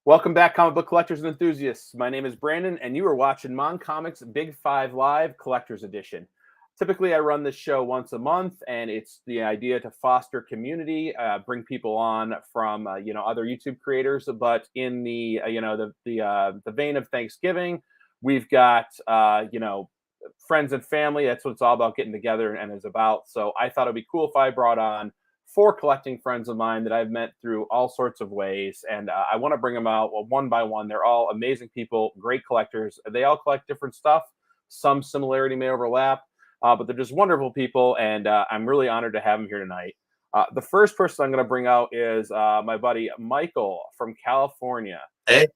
Welcome back, comic book collectors and enthusiasts. My name is Brandon, and you are watching M.O.N.Comics Big 5 Live Collector's Edition. Typically, I run this show once a month, and it's the idea to foster community, bring people on from other YouTube creators. But in the the vein of Thanksgiving, we've got friends and family. That's what it's all about, getting together and is about. So I thought it'd be cool if I brought on four collecting friends of mine that I've met through all sorts of ways. And I want to bring them out one by one. They're all amazing people, great collectors. They all collect different stuff. Some similarity may overlap, but they're just wonderful people. And I'm really honored to have them here tonight. The first person I'm going to bring out is my buddy Michael from California. Hey.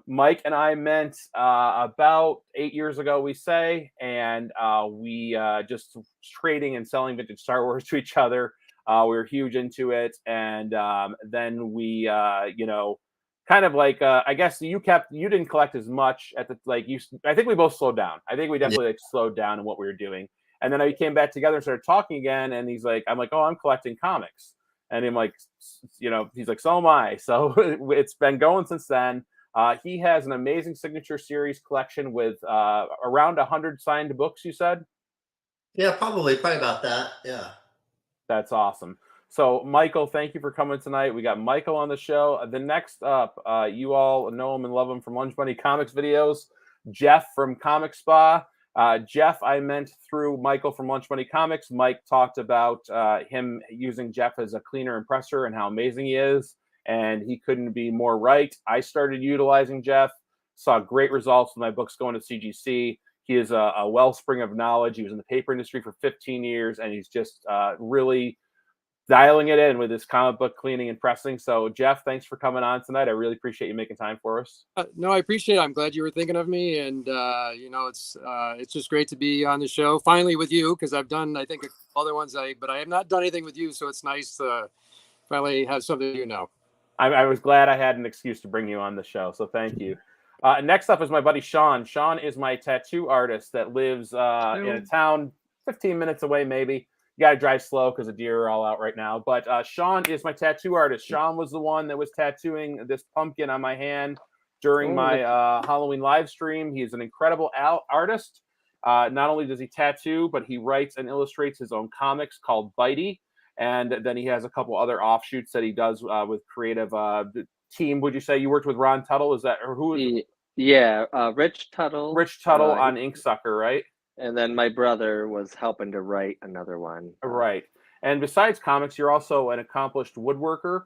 Mike and I met about 8 years ago, we say, and we just trading and selling vintage Star Wars to each other. We were huge into it, and then we, kind of like I guess you didn't collect as much at the I think we both slowed down. I think we definitely slowed down in what we were doing, and then we came back together and started talking again. And I'm like, oh, I'm collecting comics, and I'm like, he's like, so am I. So it's been going since then. He has an amazing signature series collection with around 100 signed books. You said? Yeah, probably about that. Yeah. That's awesome. So, Michael, thank you for coming tonight. We got Michael on the show. The next up, you all know him and love him from Lunch Money Comics videos. Jeff from Comic Spa. Jeff, I meant through Michael from Lunch Money Comics. Mike talked about him using Jeff as a cleaner and presser and how amazing he is. And he couldn't be more right. I started utilizing Jeff, saw great results with my books going to CGC. He is a wellspring of knowledge. He was in the paper industry for 15 years, and he's just really dialing it in with his comic book cleaning and pressing. So, Jeff, thanks for coming on tonight. I really appreciate you making time for us. No, I appreciate it. I'm glad you were thinking of me, and it's just great to be on the show finally with you, because I've done, I think, other ones, but I have not done anything with you, so it's nice to finally have something. I was glad I had an excuse to bring you on the show, so thank you. Next up is my buddy Shaun. Shaun is my tattoo artist that lives in a town 15 minutes away, maybe. You got to drive slow because the deer are all out right now. But Shaun is my tattoo artist. Shaun was the one that was tattooing this pumpkin on my hand during my Halloween live stream. He is an incredible artist. Not only does he tattoo, but he writes and illustrates his own comics called Bitey. And then he has a couple other offshoots that he does with creative team. Would you say you worked with Ron Tuttle? Is that, or who? Yeah, Rich Tuttle. Rich Tuttle on Inksucker, right? And then my brother was helping to write another one. Right. And besides comics, you're also an accomplished woodworker.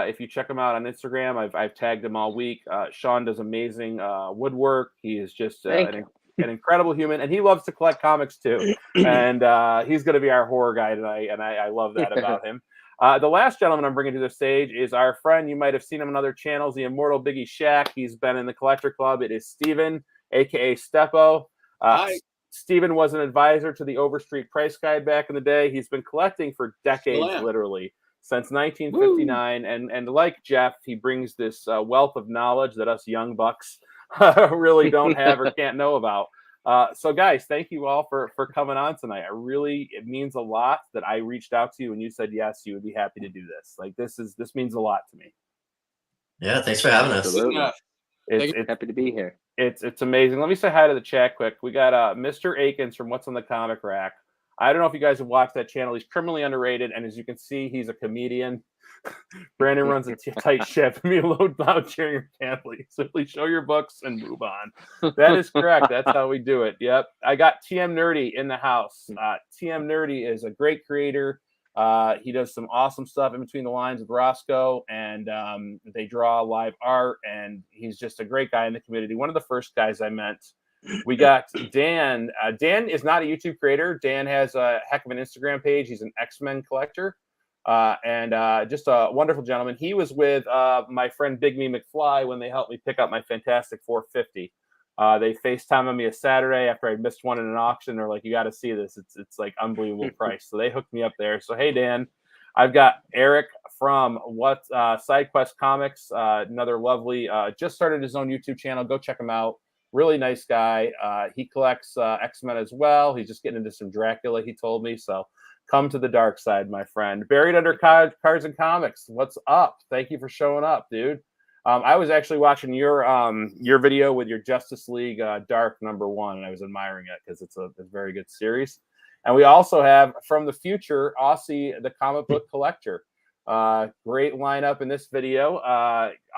If you check him out on Instagram, I've tagged him all week. Shaun does amazing woodwork. He is just an incredible human, and he loves to collect comics too. And he's going to be our horror guy tonight, and I love that about him. The last gentleman I'm bringing to the stage is our friend. You might have seen him on other channels, the Immortal Biggie Shack. He's been in the Collector Club. It is Steven, a.k.a. Steppo. Hi. Steven was an advisor to the Overstreet Price Guide back in the day. He's been collecting for decades, literally, since 1959. And like Jeff, he brings this wealth of knowledge that us young bucks really don't have or can't know about. So, guys, thank you all for coming on tonight. It means a lot that I reached out to you and you said yes, you would be happy to do this. Like, this means a lot to me. Yeah, thanks for having us. It's happy to be here. It's amazing. Let me say hi to the chat quick. We got Mr. Akins from What's on the Comic Rack. I don't know if you guys have watched that channel. He's criminally underrated, and as you can see, he's a comedian. Brandon runs a tight ship. Me loud cheering your family. Simply show your books and move on. That is correct. That's how we do it. Yep. I got TM Nerdy in the house. TM Nerdy is a great creator. He does some awesome stuff in between the lines with Roscoe, and they draw live art, and he's just a great guy in the community. One of the first guys I met. We got Dan. Dan is not a YouTube creator. Dan has a heck of an Instagram page. He's an X-Men collector. And just a wonderful gentleman. He was with my friend Big Me McFly when they helped me pick up my Fantastic 450. They FaceTimed me a Saturday after I missed one in an auction. They're like, you got to see this. It's like unbelievable price. So they hooked me up there. So, hey, Dan, I've got Eric from SideQuest Comics, another lovely, just started his own YouTube channel. Go check him out. Really nice guy. He collects X-Men as well. He's just getting into some Dracula, he told me. So come to the dark side, my friend. Buried Under Cards and Comics. What's up? Thank you for showing up, dude. I was actually watching your video with your Justice League Dark #1, and I was admiring it because it's a very good series. And we also have from the future Aussie, the comic book collector. Great lineup in this video.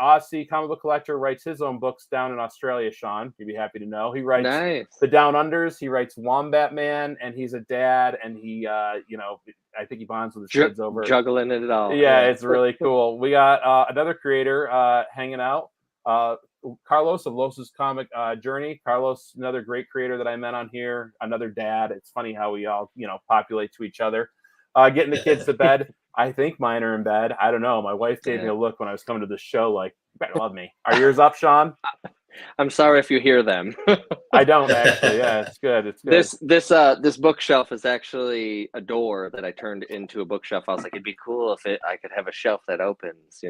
Aussie comic book collector writes his own books down in Australia. Shaun, you'd be happy to know. He writes Nice. the Down Unders. He writes Wombat Man, and he's a dad. And he, I think he bonds with his kids over juggling it all. Yeah, it's really cool. We got another creator hanging out. Carlos of Los's Comic Journey. Carlos, another great creator that I met on here. Another dad. It's funny how we all, populate to each other. Getting the kids to bed. I think mine are in bed. I don't know. My wife gave me a look when I was coming to the show like, you better love me. Are yours up, Shaun? I'm sorry if you hear them. I don't actually. Yeah, it's good. It's good. This bookshelf is actually a door that I turned into a bookshelf. I was like, it'd be cool if I could have a shelf that opens.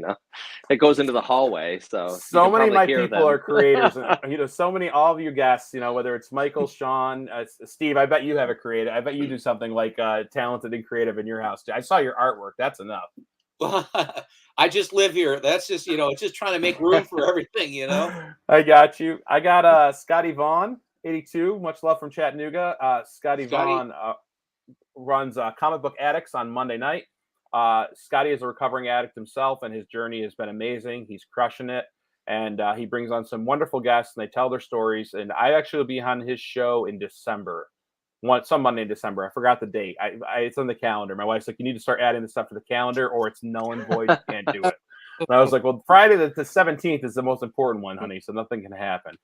It goes into the hallway. So many of my people are creators. And, so many, all of you guests. Whether it's Michael, Shaun, Steve. I bet you have a creative. I bet you do something like talented and creative in your house. I saw your artwork. That's enough. I just live here. That's just, it's just trying to make room for everything, I got you. I got Scotty Vaughn, 82. Much love from Chattanooga. Scotty Vaughn runs Comic Book Addicts on Monday night. Scotty is a recovering addict himself, and his journey has been amazing. He's crushing it. And he brings on some wonderful guests, and they tell their stories. And I actually will be on his show in December. Some Monday in December. I forgot the date. It's on the calendar. My wife's like, you need to start adding this stuff to the calendar or it's null and void. You can't do it. And I was like, well, Friday the 17th is the most important one, honey. So nothing can happen.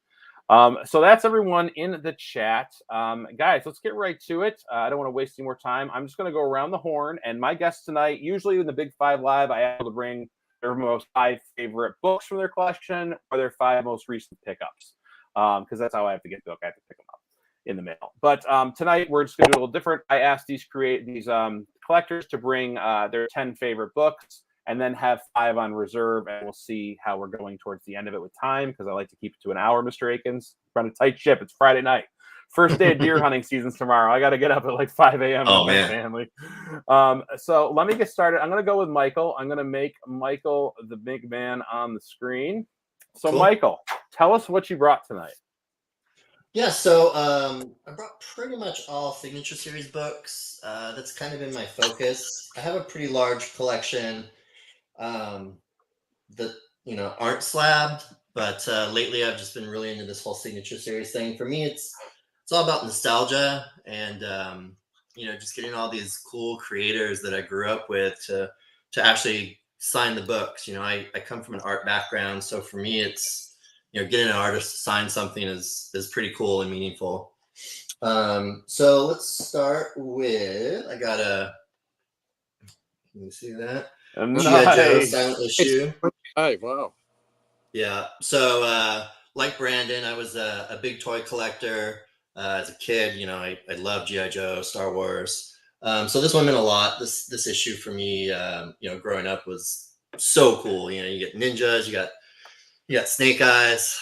So that's everyone in the chat. Guys, let's get right to it. I don't want to waste any more time. I'm just going to go around the horn. And my guests tonight, usually in the Big Five Live, I have to bring their most 5 favorite books from their collection or their 5 most recent pickups. Because that's how I have to get the book. I have to pick them up in the mail. But tonight we're just going to do a little different. I asked these collectors to bring their 10 favorite books and then have 5 on reserve, and we'll see how we're going towards the end of it with time, because I like to keep it to an hour, Mr. Akins. Run a tight ship. It's Friday night. First day of deer hunting season's tomorrow. I got to get up at like 5 a.m. with my family. So let me get started. I'm going to go with Michael. I'm going to make Michael the big man on the screen. So cool. Michael, tell us what you brought tonight. Yeah, so I brought pretty much all Signature Series books. That's kind of been my focus. I have a pretty large collection that, aren't slabbed, but lately I've just been really into this whole Signature Series thing. For me, it's all about nostalgia and, just getting all these cool creators that I grew up with to actually sign the books. I come from an art background, so for me, it's getting an artist to sign something is pretty cool and meaningful. So let's start with, I got can you see that? G.I. Joe silent issue. Hey, wow. Yeah. So like Brandon, I was a big toy collector as a kid. I loved G.I. Joe, Star Wars. So this one meant a lot. This issue for me, growing up was so cool. You get ninjas, you got Snake Eyes.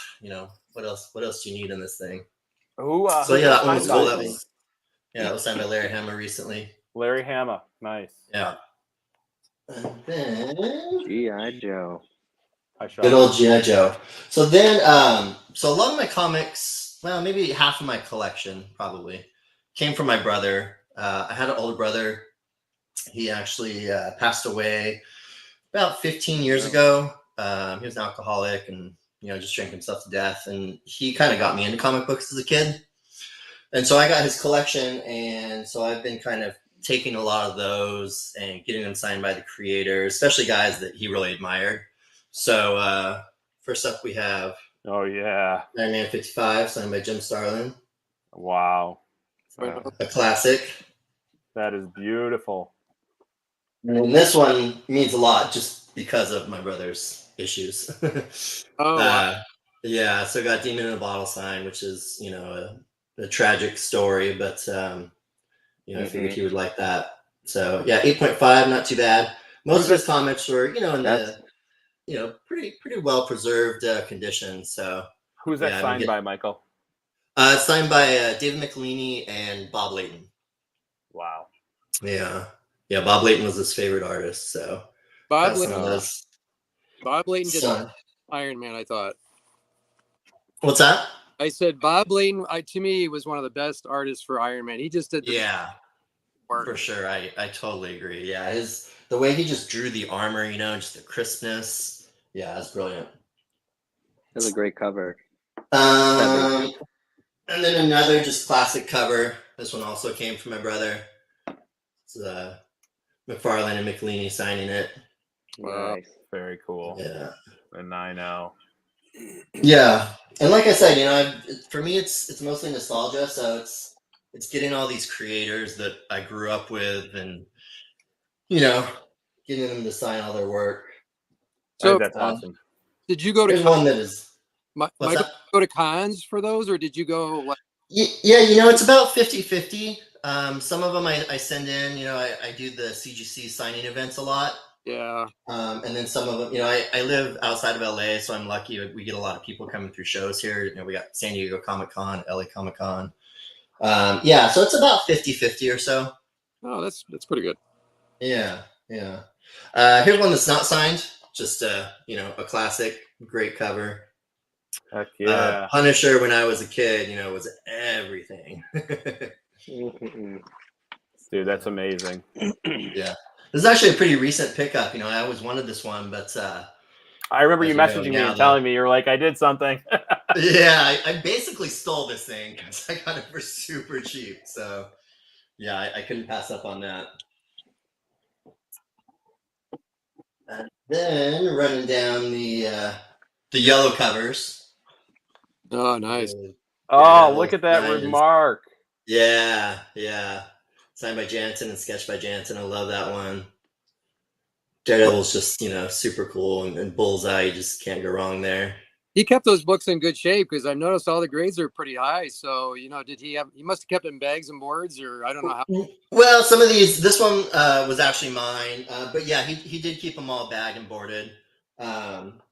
What else do you need in this thing? So yeah, that one was cool. That was signed by Larry Hama recently. Larry Hama, nice. Yeah. And then G.I. Joe. Good old G.I. Joe. So then, so a lot of my comics, well, maybe half of my collection probably came from my brother. I had an older brother. He actually passed away about 15 years ago. He was an alcoholic and, just drank himself to death. And he kind of got me into comic books as a kid. And so I got his collection. And so I've been kind of taking a lot of those and getting them signed by the creators, especially guys that he really admired. So first up we have Iron Man 55, signed by Jim Starlin. Wow. A classic. That is beautiful. And this one means a lot just because of my brother's issues. Yeah, so got Demon in a Bottle signed, which is, a tragic story, but I figured he would like that. So yeah, 8.5, not too bad. Most of his comics were, in the pretty well preserved condition. So who's that signed by, Michael? It's signed by David McElhaney and Bob Layton. Wow. Yeah, Bob Layton was his favorite artist. So Bob Layton did Iron Man, I thought. What's that? I said Bob Layton, to me, was one of the best artists for Iron Man. He just did the Yeah, work. for sure. I totally agree. Yeah, the way he just drew the armor, just the crispness. Yeah, it's brilliant. That's a great cover. And then another just classic cover. This one also came from my brother. It's McFarlane and McLeany signing it. Wow. Nice. Very cool. Yeah. And I know. Yeah, and like I said, for me, it's mostly nostalgia. So it's getting all these creators that I grew up with, and getting them to sign all their work. So That's awesome. did you go to There's one that is. What's Michael, that? go to cons for those, or did you go like? Yeah, it's about 50-50. Some of them I send in. I do the CGC signing events a lot. Yeah. And then some of them, I live outside of LA, so I'm lucky. We get a lot of people coming through shows here. We got San Diego Comic-Con, LA Comic-Con. Yeah, so it's about 50-50 or so. Oh, that's pretty good. Yeah. Here's one that's not signed. Just a classic, great cover. Heck yeah. Punisher when I was a kid, was everything. Dude, that's amazing. Yeah. This is actually a pretty recent pickup. I always wanted this one, but I remember as you you know, messaging me now and telling me, you're like, I did something. yeah, I basically stole this thing because I got it for super cheap. So yeah, I couldn't pass up on that. And then running down the yellow covers. Oh, nice. Oh, look at that remark. Yeah. Signed by Jansen and sketched by Jansen. I love that one. Daredevil's just, super cool, and Bullseye, you just can't go wrong there. He kept those books in good shape because I've noticed all the grades are pretty high. So, did he must have kept them in bags and boards, or I don't know how. Well, some of this one was actually mine, but yeah, he did keep them all bagged and boarded.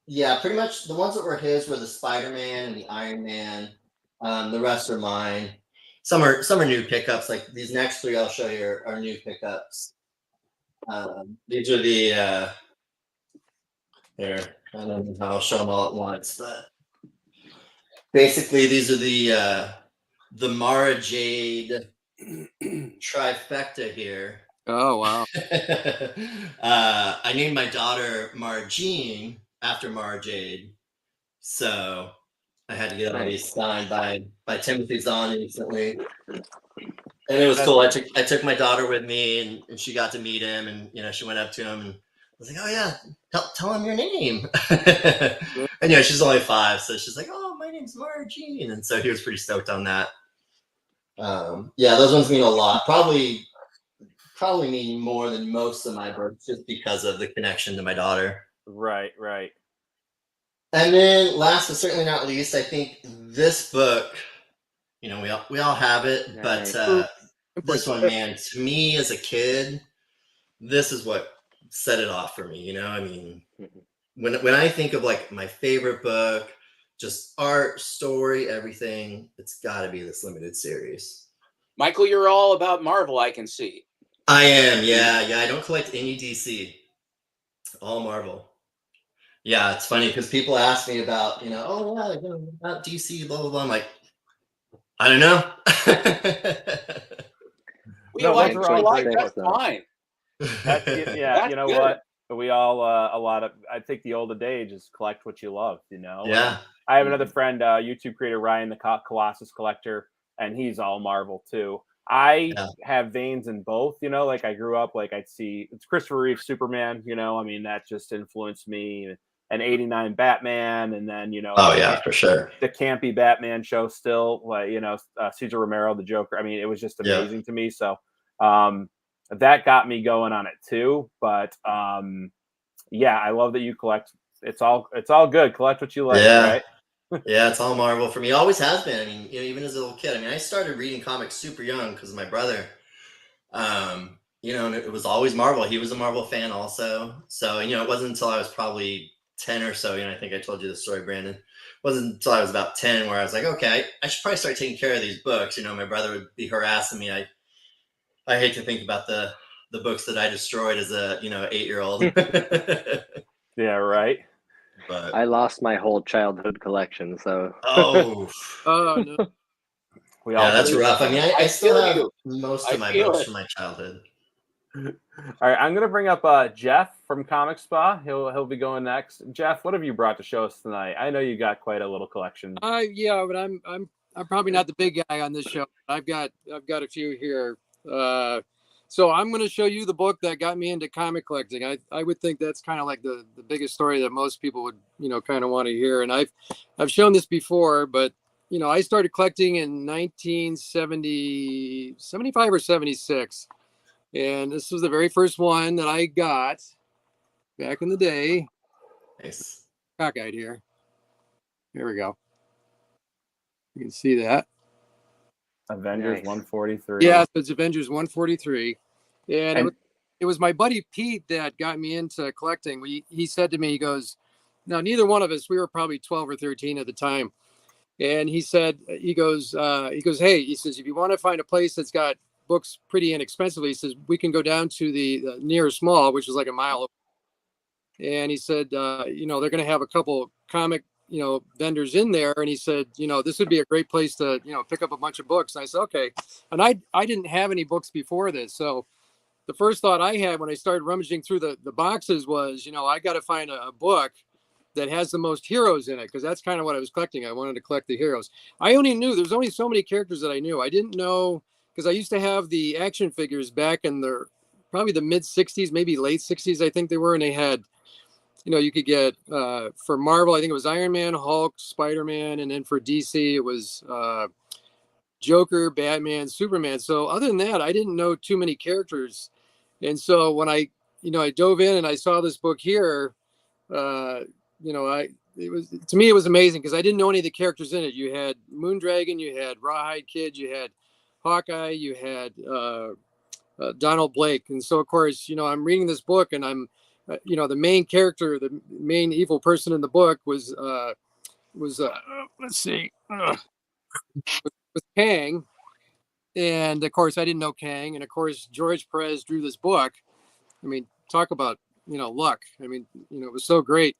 Yeah, pretty much the ones that were his were the Spider-Man and the Iron Man. The rest are mine. Some are new pickups. Like these next three I'll show you are new pickups. These are the here. I don't know how I'll show them all at once, but basically these are the Mara Jade trifecta here. Oh, wow. I named my daughter Mara Jean after Mara Jade, so I had to get all these signed by Timothy Zahn recently. And it was cool. I took my daughter with me, and she got to meet him, and she went up to him and was like, "Oh yeah, tell him your name." And she's only 5, so she's like, "Oh, my name's Mara Jean," and so he was pretty stoked on that. Yeah, those ones mean a lot. Probably mean more than most of my books, just because of the connection to my daughter. Right. And then, last but certainly not least, I think this book, we all have it, Nice. but this one, man, to me as a kid, this is what set it off for me. I mean, when I think of like my favorite book, just art, story, everything, it's got to be this limited series. Michael, you're all about Marvel, I can see. I am, yeah. I don't collect any DC, all Marvel. Yeah, it's funny because people ask me about, about DC, blah blah blah. I'm like, I don't know. We like those are all alike. great That's books. fine. Yeah, That's you know good. what? We all I think the old adage is collect what you love. Yeah. I have another friend, YouTube creator Ryan, the Colossus Collector, and he's all Marvel too. I have veins in both. Like I grew up, like I'd see it's Christopher Reeve Superman. I mean that just influenced me. An '89 Batman, and then Oh yeah, for sure. the campy Batman show still, like Cesar Romero, the Joker. I mean, it was just amazing to me. So that got me going on it too. But yeah, I love that you collect. It's all good. Collect what you like, right? Yeah, it's all Marvel for me. Always has been. I mean, even as a little kid. I mean, I started reading comics super young because of my brother. And it was always Marvel. He was a Marvel fan also. So it wasn't until I was probably 10 or so. I think I told you the story, Brandon. It wasn't until I was about 10 where I was like, okay, I should probably start taking care of these books. My brother would be harassing me. I hate to think about the books that I destroyed as a 8-year-old. Yeah, right. But I lost my whole childhood collection, so oh, Oh no. We all yeah, that's do. rough. I mean, I I still feel have you. most I of my feel books it. from my childhood. All right, I'm gonna bring up Jeff from Comic Spa. He'll be going next. Jeff, what have you brought to show us tonight? I know you got quite a little collection. Yeah, but I'm probably not the big guy on this show. I've got a few here. So I'm going to show you the book that got me into comic collecting. I would think that's kind of like the biggest story that most people would kind of want to hear. And I've shown this before, but I started collecting in 1970, 75 or 76, and this was the very first one that I got back in the day. Nice. Cockeyed here. Here we go. You can see that. Avengers Nice. 143. Yeah, so it's Avengers 143, and And- it was my buddy Pete that got me into collecting. He said to me, he goes, now neither one of us, we were probably 12 or 13 at the time, and he goes, hey, he says, if you want to find a place that's got books pretty inexpensively, he says we can go down to the nearest mall, which is like a mile, and he said, they're going to have a couple comic vendors in there, and he said, this would be a great place to pick up a bunch of books. And I said, okay. And I didn't have any books before this, so the first thought I had when I started rummaging through the boxes was, I got to find a book that has the most heroes in it, because that's kind of what I was collecting. I wanted to collect the heroes. I only knew there's only so many characters that I knew. I didn't know, because I used to have the action figures back in the probably the mid 60s, maybe late 60s, I think they were, and they had, you could get for Marvel, I think it was Iron Man, Hulk, Spider-Man, and then for DC it was Joker, Batman, Superman. So other than that, I didn't know too many characters. And so when I dove in and I saw this book here, it was amazing, because I didn't know any of the characters in it. You had Moondragon, you had Rawhide Kid, you had Hawkeye, you had Donald Blake. And so of course, I'm reading this book, and I'm the main character, the main evil person in the book was let's see, was Kang. And of course I didn't know Kang, and of course George Perez drew this book. I mean, talk about luck. I mean, it was so great.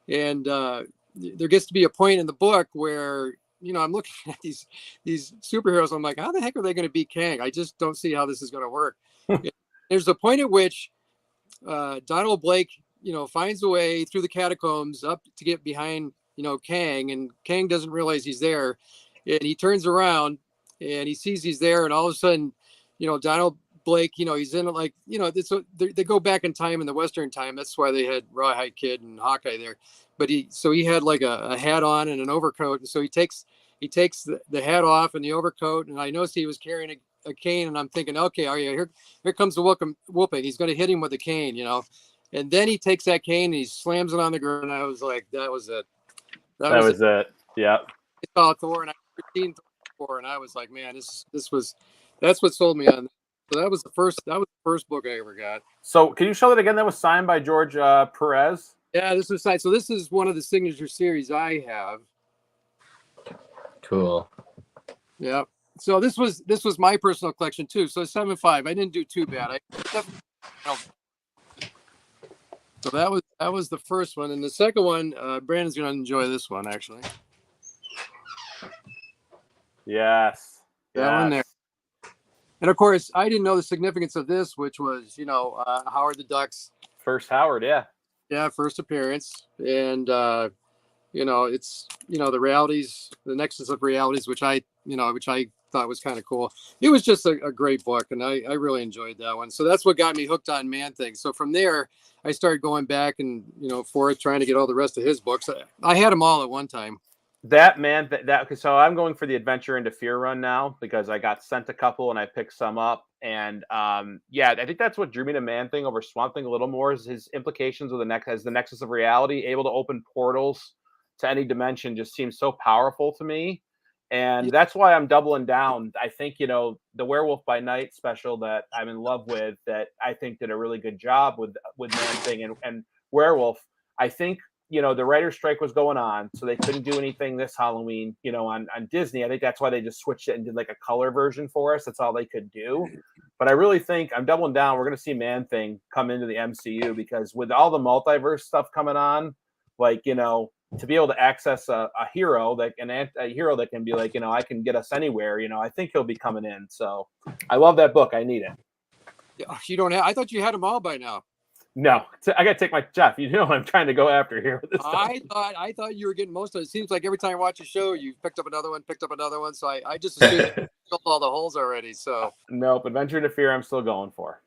And there gets to be a point in the book where I'm looking at these superheroes. I'm like, how the heck are they going to beat Kang? I just don't see how this is going to work. There's a point at which Donald Blake, finds a way through the catacombs up to get behind, Kang, and Kang doesn't realize he's there, and he turns around and he sees he's there, and all of a sudden, Donald Blake, he's in like, they go back in time in the Western time. That's why they had Rawhide Kid and Hawkeye there. But he had like a hat on and an overcoat, and so he takes the hat off and the overcoat, and I noticed he was carrying a cane, and I'm thinking, okay, here comes the whooping. He's going to hit him with a cane, and then he takes that cane and he slams it on the ground. And I was like, that was it. That was it. Yeah. I saw Thor, and I seen Thor, and I was like, man, that's what sold me on. So that was the first book I ever got. So can you show that again? That was signed by George Perez. Yeah, this was signed. So this is one of the signature series I have. Cool. Yeah. So this was my personal collection too. So 7.5. I didn't do too bad. So that was the first one, and the second one, Brandon's going to enjoy this one actually. Yes. That one there. And of course, I didn't know the significance of this, which was Howard the Duck's First Howard. Yeah. First appearance, and it's the realities, the nexus of realities, which I thought was kind of cool. It was just a great book, and I really enjoyed that one. So that's what got me hooked on Man-Thing. So from there, I started going back and forth trying to get all the rest of his books. I had them all at one time. So I'm going for the Adventure into Fear run now, because I got sent a couple and I picked some up, and I think that's what drew me to Man-Thing over Swamp Thing a little more, is his implications with the nexus of reality, able to open portals to any dimension, just seems so powerful to me. And that's why I'm doubling down. I think, the Werewolf by Night special that I'm in love with, that I think did a really good job with Man-Thing and Werewolf. I think, the writer's strike was going on, so they couldn't do anything this Halloween, on Disney. I think that's why they just switched it and did like a color version for us. That's all they could do. But I really think I'm doubling down. We're going to see Man-Thing come into the MCU, because with all the multiverse stuff coming on, like, to be able to access a hero a hero that can be like, I can get us anywhere. I think he'll be coming in. So I love that book. I need it. Yeah, you don't have. I thought you had them all by now. No, I got to take my Jeff. What I'm trying to go after here with this stuff. I thought you were getting most of it. It seems like every time I watch a show, you picked up another one. So I just assumed you filled all the holes already. So Nope, Adventure to Fear I'm still going for.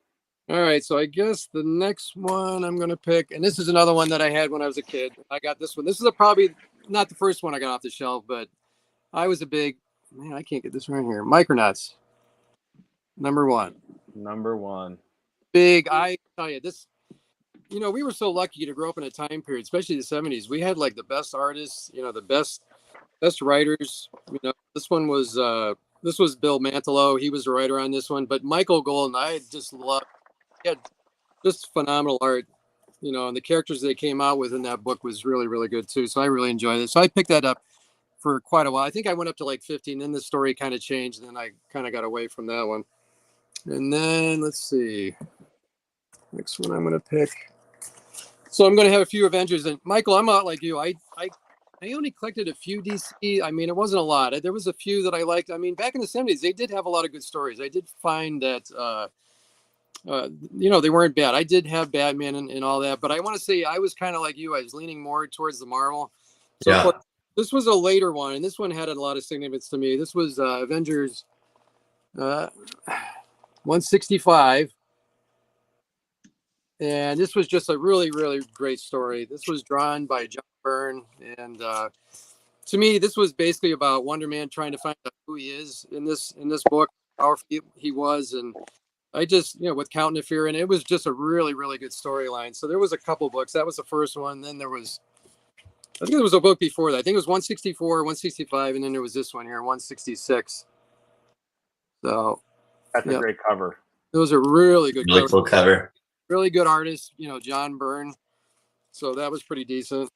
all right, so I guess the next one I'm going to pick, and this is another one that I had when I was a kid. I got this one. This is probably not the first one I got off the shelf, but I was a big, man, I can't get this right here. Micronauts, number one. Number one. Big, I tell you, this, we were so lucky to grow up in a time period, especially the 70s. We had like the best artists, the best writers. This was Bill Mantlo. He was the writer on this one, but Michael Golden, I just loved. He had just phenomenal art, and the characters they came out with in that book was really, really good too. So I really enjoyed it. So I picked that up for quite a while. I think I went up to like 15, then the story kind of changed, and then I kind of got away from that one. And then let's see, next one I'm going to pick. So I'm going to have a few Avengers. And Michael, I'm not like you. I only collected a few DC. I mean, it wasn't a lot. There was a few that I liked. I mean, back in the 70s, they did have a lot of good stories. I did find that, they weren't bad. I did have Batman and all that, but I want to say I was kind of like you. I was leaning more towards the Marvel. So Yeah. of course, this was a later one, and this one had a lot of significance to me. This was Avengers 165. And this was just a really, really great story. This was drawn by John Byrne. And to me, this was basically about Wonder Man trying to find out who he is in this book, how powerful he was. And I just, with Count Fear, and it was just a really, really good storyline. So there was a couple books. That was the first one. Then there was, I think there was a book before that. I think it was 164, 165, and then there was this one here, 166. So That's a great cover. It was a really good Really cool cover. Really good artist, John Byrne. So that was pretty decent.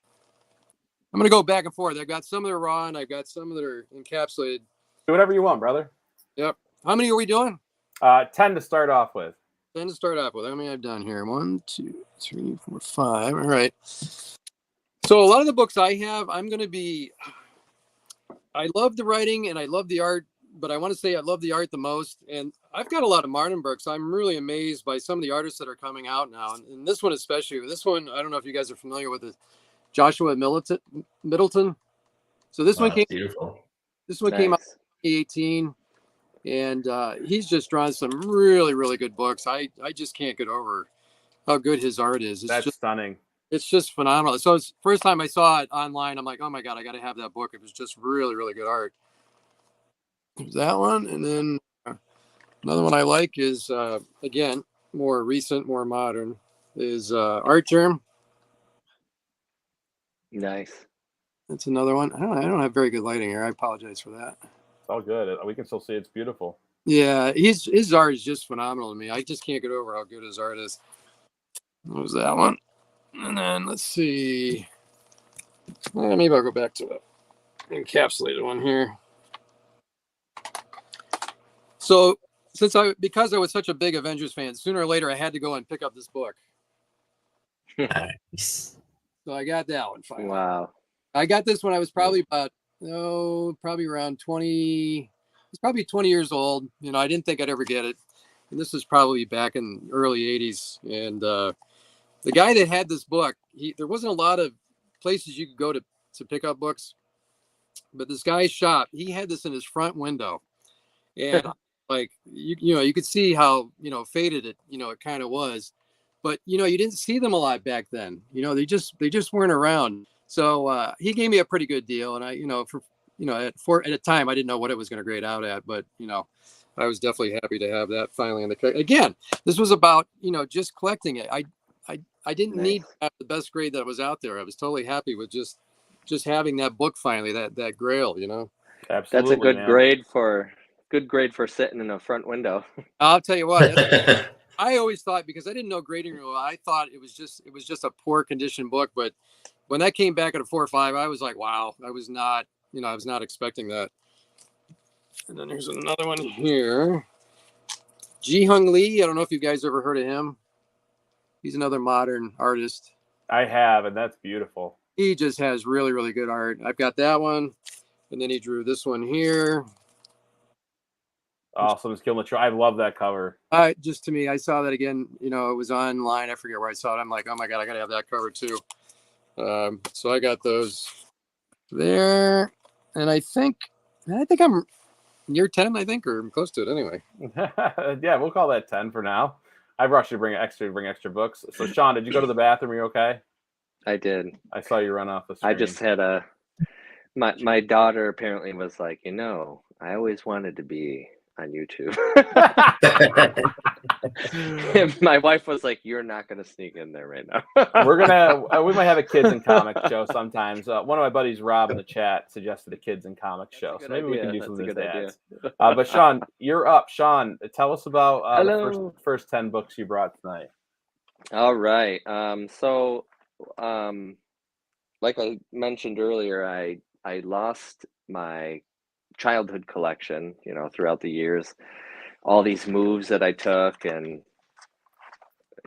I'm going to go back and forth. I've got some that are raw, and I've got some that are encapsulated. Do whatever you want, brother. Yep. How many are we doing? 10 to start off with. 10 to start off with. How many I've done here? 1, 2, 3, 4, 5. All right. So a lot of the books I have, I love the writing and I love the art, but I want to say I love the art the most. And I've got a lot of Martin books. I'm really amazed by some of the artists that are coming out now. And this one especially. This one, I don't know if you guys are familiar with it. Joshua Middleton. So this one came. Beautiful. This one came out in 2018. And he's just drawn some really, really good books. I just can't get over how good his art is. That's just stunning. It's just phenomenal. So it's first time I saw it online, I'm like, oh my God, I got to have that book. It was just really, really good art. There's that one. And then another one I like is, again, more recent, more modern, is Art Germ. Nice. That's another one. I don't have very good lighting here. I apologize for that. It's all good. We can still see it's beautiful. Yeah, his art is just phenomenal to me. I just can't get over how good his art is. What was that one? And then let's see. Maybe I'll go back to the encapsulated one here. So because I was such a big Avengers fan, sooner or later I had to go and pick up this book. Nice. So I got that one finally. Wow. I got this when I was probably about probably around 20. It's probably 20 years old. I didn't think I'd ever get it. And this was probably back in early 80s. And the guy that had this book, there wasn't a lot of places you could go to pick up books. But this guy's shop, he had this in his front window. And like, you could see how, faded it, it kind of was. But, you didn't see them a lot back then. They just weren't around. So he gave me a pretty good deal. And I, at a time, I didn't know what it was going to grade out at. But, I was definitely happy to have that finally in the collection. Again, this was about, just collecting it. I didn't need to have the best grade that was out there. I was totally happy with just having that book finally, that grail, Absolutely. That's a good grade for sitting in a front window. I'll tell you what, I always thought, because I didn't know grading rule, I thought it was just a poor condition book. But when that came back at a 4 or 5, I was like, wow, I was not expecting that. And then there's another one here. Ji Hung Lee. I don't know if you guys ever heard of him. He's another modern artist. I have, and that's beautiful. he just has really, really good art. I've got that one, and then he drew this one here. Awesome, it's killing the I love that cover. Just to me, I saw that again. You know, it was online. I forget where I saw it. I'm like, oh my god, I gotta have that cover too. So I got those there, and I think I'm near 10. I think, or I'm close to it anyway. Yeah, we'll call that 10 for now. I rushed you to bring extra books. So Shaun, did you go to the bathroom? Are you okay? I did. I saw you run off the screen. I just had my daughter apparently was like, I always wanted to be on YouTube. And my wife was like, you're not going to sneak in there right now. We might have a kids and comics show sometimes. One of my buddies, Rob, in the chat suggested a kids and comics show. So maybe we can do some of his dads. But Shaun, you're up. Shaun, tell us about the first 10 books you brought tonight. All right. Like I mentioned earlier, I lost my childhood collection, throughout the years, all these moves that I took, and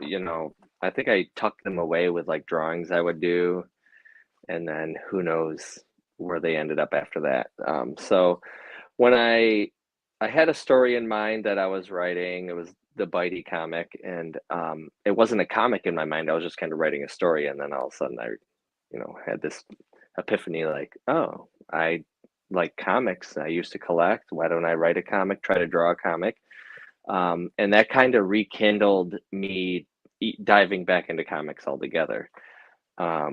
I think I tucked them away with like drawings I would do, and then who knows where they ended up after that. So when I had a story in mind that I was writing, it was the Bitey comic, and it wasn't a comic in my mind. I was just kind of writing a story, and then all of a sudden I had this epiphany, like, oh, I like comics. I used to collect. Why don't I write a comic, try to draw a comic? And that kind of rekindled me diving back into comics altogether. I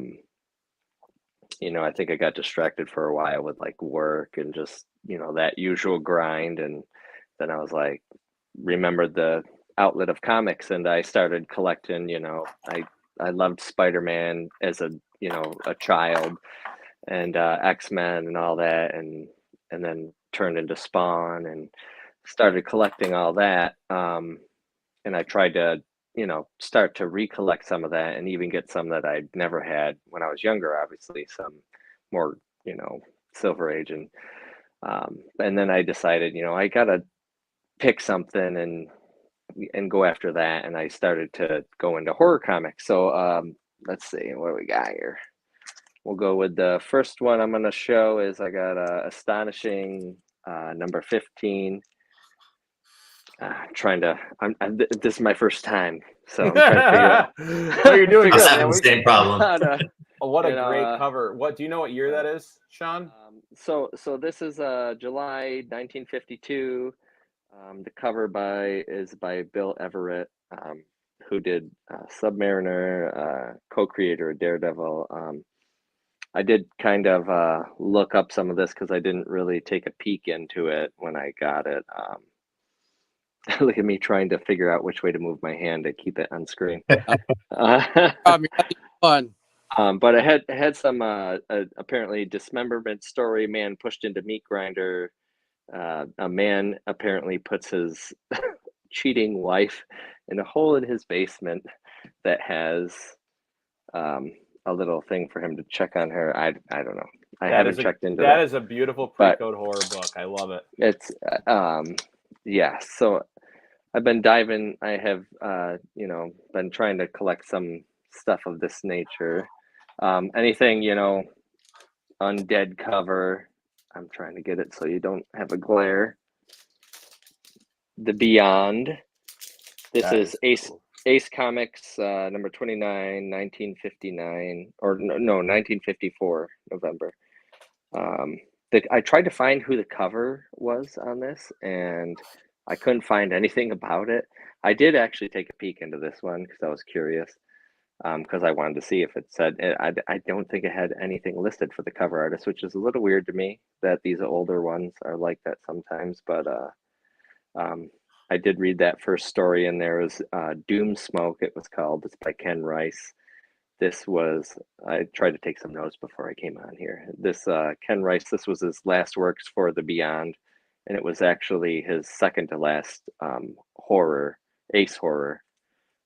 think I got distracted for a while with like work and just, that usual grind. And then I was like, remembered the outlet of comics, and I started collecting. I loved Spider-Man as a child, and X-Men and all that, and then turned into Spawn and started collecting all that. And I tried to start to recollect some of that, and even get some that I'd never had when I was younger, obviously some more Silver Age, and then I decided I gotta pick something and go after that, and I started to go into horror comics. So let's see what do we got here. We'll go with the first one I'm going to show. Is I got Astonishing number 15. This is my first time, so I'm trying to figure out. Oh, you're doing good. The same problem. What a great cover. What do you know what year that is, Shaun? So this is July 1952. The cover is by Bill Everett, who did Submariner, co-creator of Daredevil. I did kind of look up some of this because I didn't really take a peek into it when I got it. Look at me trying to figure out which way to move my hand to keep it on screen. Fun. But I had some apparently dismemberment story. Man pushed into meat grinder. A man apparently puts his cheating wife in a hole in his basement that has a little thing for him to check on her. I don't know. I haven't checked into that. That is a beautiful pre-code horror book. I love it. It's yeah. So I've been diving. I have been trying to collect some stuff of this nature. Anything undead cover. I'm trying to get it so you don't have a glare. The Beyond. This is Ace Comics, number 29, 1959, or no, 1954, November. I tried to find who the cover was on this, and I couldn't find anything about it. I did actually take a peek into this one because I was curious, because I wanted to see if it said. I don't think it had anything listed for the cover artist, which is a little weird to me that these older ones are like that sometimes. But I did read that first story, and there was Doom Smoke, it was called. It's by Ken Rice. I tried to take some notes before I came on here. This Ken Rice, this was his last works for the Beyond, and it was actually his second to last ace horror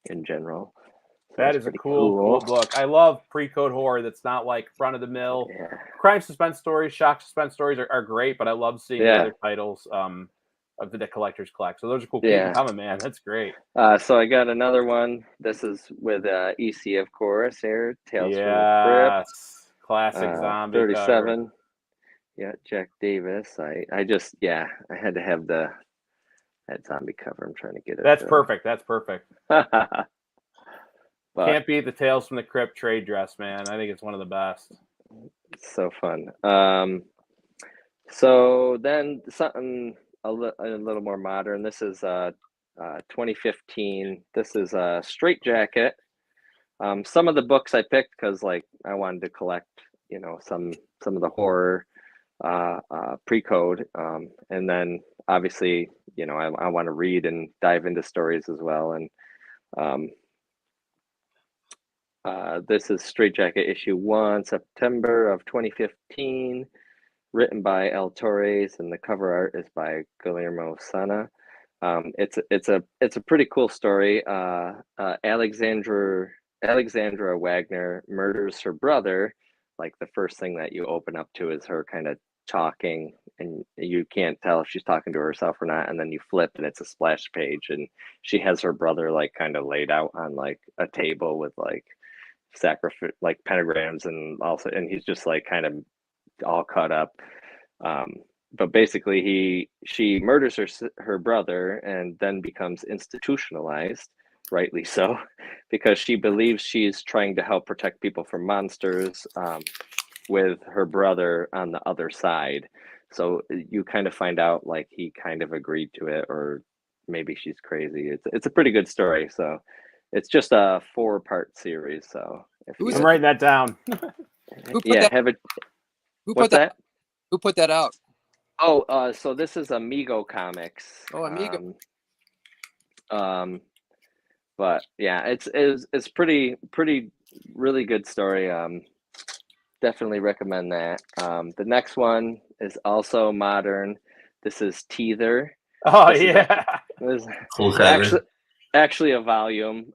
in general. So that is a cool book. I love pre-code horror that's not like front of the mill. Yeah. Crime suspense stories, shock suspense stories are great, but I love seeing the other titles of the collectors collect. So those are cool. Keep them coming, man. That's great. So I got another one. This is with EC, of course. Here, Tales from the Crypt. Classic zombie cover. 37. Yeah, Jack Davis. I just, yeah, I had to have that zombie cover. I'm trying to get it. That's perfect. That's perfect. But Can't beat the Tales from the Crypt trade dress, man. I think it's one of the best. it's so fun. So then something a little more modern. This is 2015. This is a Straight Jacket. Some of the books I picked because like I wanted to collect, you know, some of the horror pre-code, and then obviously, you know, I want to read and dive into stories as well. And this is Straight Jacket issue 1, September of 2015, written by El Torres, and the cover art is by Guillermo Sana. It's a pretty cool story. Alexandra Wagner murders her brother. Like the first thing that you open up to is her kind of talking, and you can't tell if she's talking to herself or not. And then you flip, and it's a splash page, and she has her brother like kind of laid out on like a table with like sacrifice, like pentagrams, and also, and he's just like kind of all cut up. But basically, she murders her brother and then becomes institutionalized, rightly so, because she believes she's trying to help protect people from monsters, with her brother on the other side. So you kind of find out like he kind of agreed to it, or maybe she's crazy. It's a pretty good story. So it's just a 4-part series. So if Who's I'm it? writing that down. Who put yeah, that? have it. Who What's put that? that? Who put that out? Oh, so this is M.O.N.Comics. Oh, Amigo. But yeah, it's pretty really good story. Definitely recommend that. The next one is also modern. This is Teether. Oh, This is yeah. this is Cool cover. actually a volume,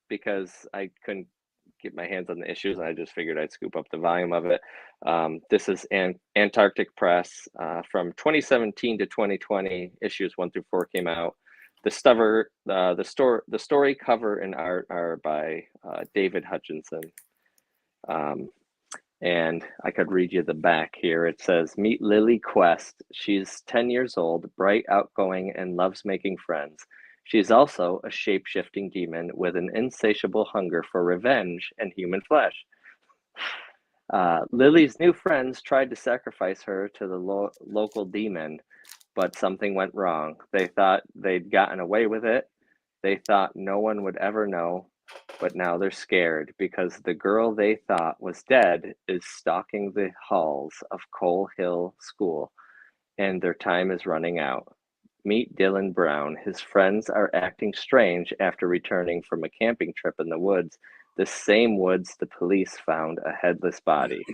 because I couldn't get my hands on the issues, and I just figured I'd scoop up the volume of it. This is Antarctic Press, from 2017 to 2020. Issues 1 through 4 came out. The story cover and art are by David Hutchinson. And I could read you the back here. It says, "Meet Lily Quest. She's 10 years old, bright, outgoing, and loves making friends. She's also a shape-shifting demon with an insatiable hunger for revenge and human flesh. Lily's new friends tried to sacrifice her to the local demon, but something went wrong. They thought they'd gotten away with it. They thought no one would ever know, but now they're scared because the girl they thought was dead is stalking the halls of Coal Hill School, and their time is running out. Meet Dylan Brown. His friends are acting strange after returning from a camping trip in the woods, the same woods the police found a headless body.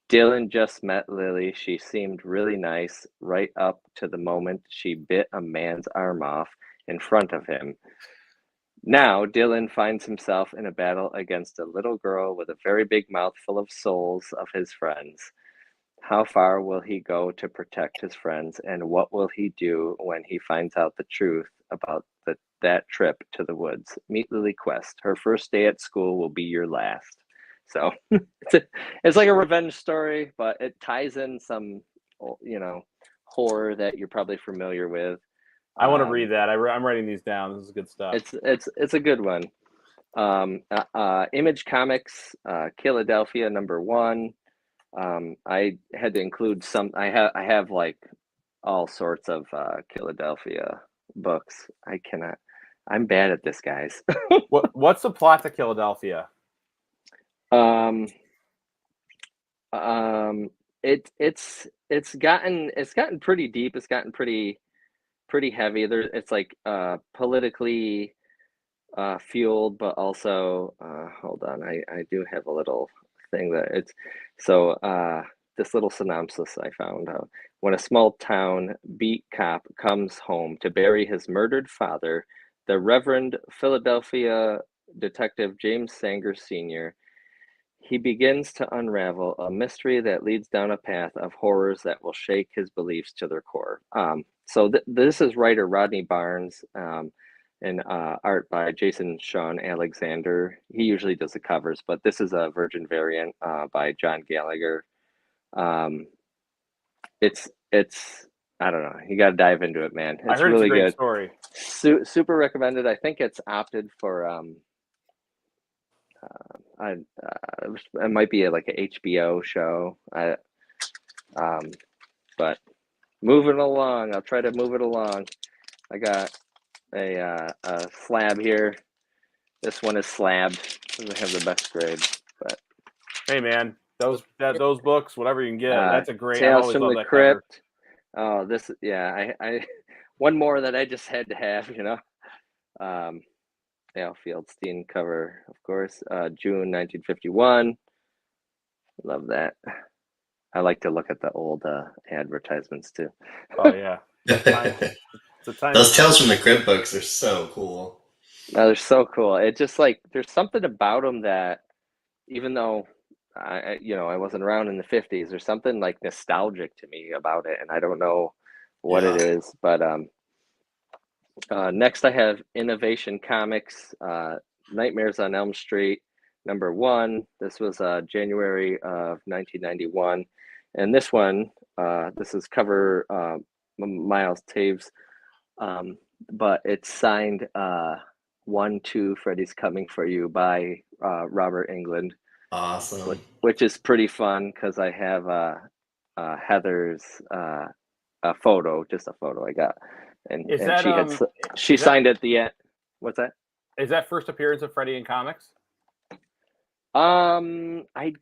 Dylan just met Lily. She seemed really nice right up to the moment she bit a man's arm off in front of him. Now, Dylan finds himself in a battle against a little girl with a very big mouth full of souls of his friends. How far will he go to protect his friends, and what will he do when he finds out the truth about that trip to the woods? Meet Lily Quest. Her first day at school will be your last." So it's like a revenge story, but it ties in some, you know, horror that you're probably familiar with. I want to read that. I'm writing these down. This is good stuff. It's a good one. Image Comics, Philadelphia #1. I had to include some. I have like all sorts of Philadelphia books. I cannot. I'm bad at this, guys. What's the plot to Philadelphia? It's gotten pretty deep. It's gotten pretty heavy. It's like politically fueled, but also hold on. I do have a little thing that it's so this little synopsis I found out. When a small town beat cop comes home to bury his murdered father, the Reverend Philadelphia detective James Sanger Sr., he begins to unravel a mystery that leads down a path of horrors that will shake his beliefs to their core. So this is writer Rodney Barnes. and art by Shaun Alexander. He usually does the covers, but this is a Virgin variant by John Gallagher. It's I don't know. You got to dive into it, man. I It's heard it's a really great good. story. Super recommended. I think it's opted for it might be like an HBO show. But moving along, I'll try to move it along. I got a slab here. This one is slabbed. Doesn't have the best grade, but Hey, man, those books, whatever you can get, that's a great. I Tales always from love the that cover. Crypt. Oh, this, yeah, I one more that I just had to have, you know. Al Fieldstein cover, of course, June 1951. Love that. I like to look at the old advertisements too. Oh yeah, it's a time. Those Tales from the Crypt books are so cool. No, they're so cool. It just like there's something about them that, even though I wasn't around in the 50s, there's something like nostalgic to me about it, and I don't know what it is. But next I have Innovation Comics, Nightmares on Elm Street, #1. This was January of 1991, and this one, this is cover Miles Taves, but it's signed 1-2 Freddy's Coming for You by Robert Englund. Awesome. Which is pretty fun because I have Heather's a photo I got, and she signed at the end. What's that? Is that first appearance of Freddy in comics? I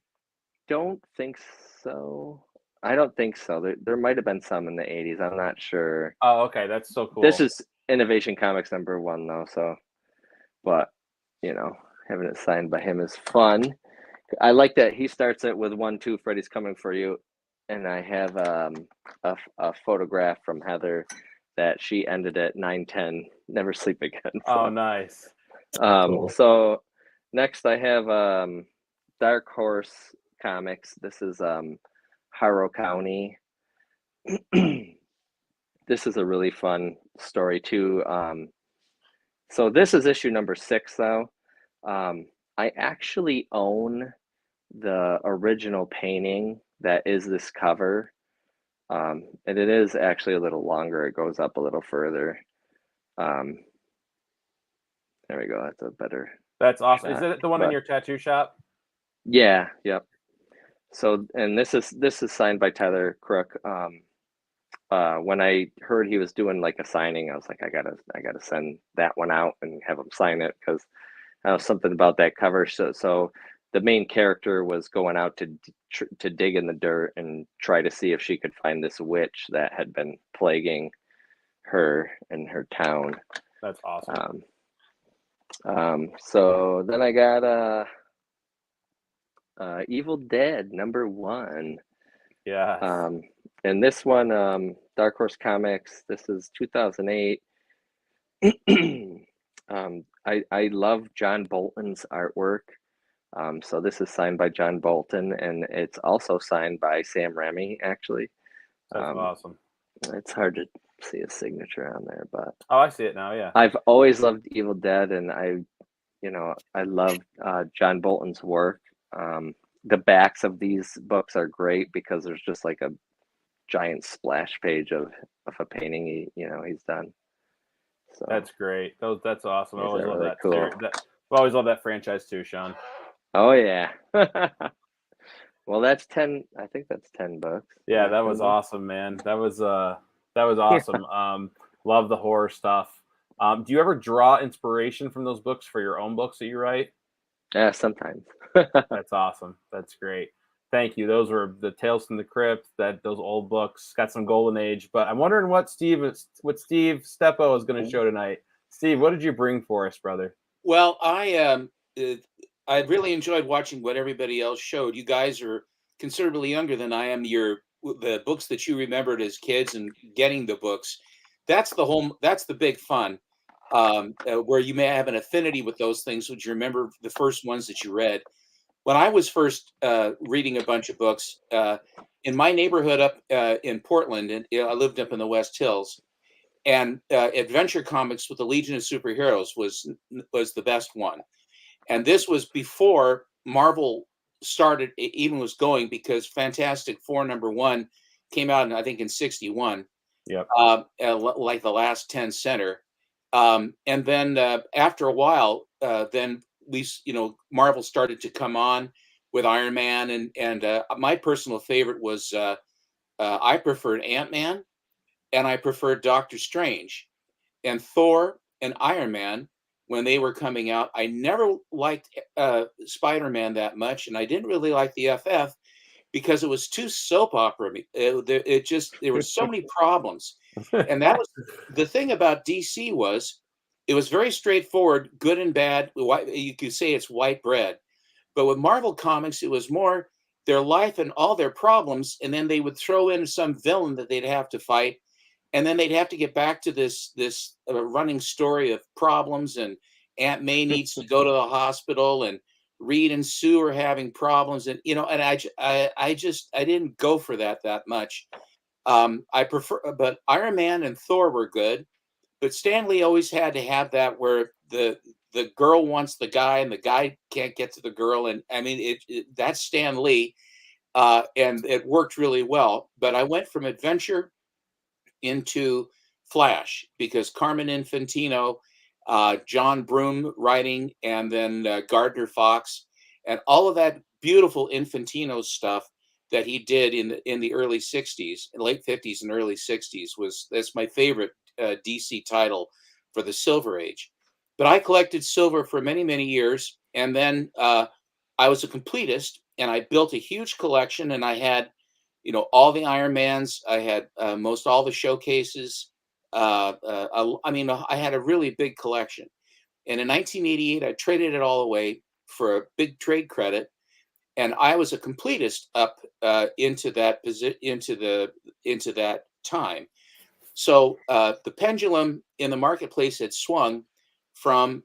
don't think so. I don't think so. There might have been some in the 80s. I'm not sure. Oh, okay, that's so cool. This is Innovation Comics #1 though, so, but having it signed by him is fun. I like that he starts it with 1-2 Freddy's Coming for You, and I have a photograph from Heather that she ended at 9-10 Never Sleep Again. So. Oh, nice. Cool. So next I have Dark Horse Comics. This is Harrow County. This is a really fun story too. So this is issue #6 though. I actually own the original painting that is this cover, and it is actually a little longer. It goes up a little further. There we go. That's a better. That's awesome. Is it the one in your tattoo shop? Yeah. Yep. So, and this is signed by Tyler Crook. When I heard he was doing like a signing, I was like, I gotta send that one out and have him sign it, because something about that cover. So the main character was going out to dig in the dirt and try to see if she could find this witch that had been plaguing her in her town. That's awesome. So then I got Evil Dead #1. Yeah. And this one, Dark Horse Comics. This is 2008. I love John Bolton's artwork. So this is signed by John Bolton, and it's also signed by Sam Raimi, actually. That's awesome. It's hard to see a signature on there, but I see it now. Yeah. I've always loved Evil Dead, and I love John Bolton's work. The backs of these books are great because there's just like a giant splash page of a painting he's done. So that's great. That's awesome. I always love really that. cool. I always love that franchise too, Shaun. Oh yeah. Well, that's 10. I think that's 10 books. Yeah, that was awesome, man. That was awesome. Love the horror stuff. Do you ever draw inspiration from those books for your own books that you write? Yeah, sometimes. That's awesome. That's great. Thank you. Those were the Tales from the Crypt. Those old books got some golden age. But I'm wondering what Steve Steppo is going to show tonight. Steve, what did you bring for us, brother? Well, I really enjoyed watching what everybody else showed. You guys are considerably younger than I am. The books that you remembered as kids and getting the books, that's the big fun. Where you may have an affinity with those things, which you remember the first ones that you read. When I was first reading a bunch of books in my neighborhood up in Portland, and I lived up in the West Hills, and Adventure Comics with the Legion of Superheroes was the best one. And this was before Marvel started even was going, because Fantastic Four #1 came out I think in '61. Yep. Like the last 10 center. And then after a while, then Marvel started to come on with Iron Man, and my personal favorite was I preferred Ant-Man, and I preferred Doctor Strange, and Thor and Iron Man when they were coming out. I never liked Spider-Man that much, and I didn't really like the FF because it was too soap opera. There were so many problems, and that was the thing about DC was it was very straightforward, good and bad. You could say it's white bread, but with Marvel Comics, it was more their life and all their problems, and then they would throw in some villain that they'd have to fight, and then they'd have to get back to this running story of problems, and Aunt May needs to go to the hospital, and Reed and Sue are having problems, and and I didn't go for that much. But Iron Man and Thor were good, but Stan Lee always had to have that where the girl wants the guy and the guy can't get to the girl, and I mean that's Stan Lee, and it worked really well. But I went from adventure into Flash because Carmen Infantino, John Broome writing, and then Gardner Fox, and all of that beautiful Infantino stuff that he did in the early '60s, late '50s and early '60s that's my favorite DC title for the Silver Age. But I collected silver for many years, and then I was a completist, and I built a huge collection, and I had all the Iron Mans. I had most all the showcases. I had a really big collection. And in 1988, I traded it all away for a big trade credit, and I was a completist up into that time. So the pendulum in the marketplace had swung from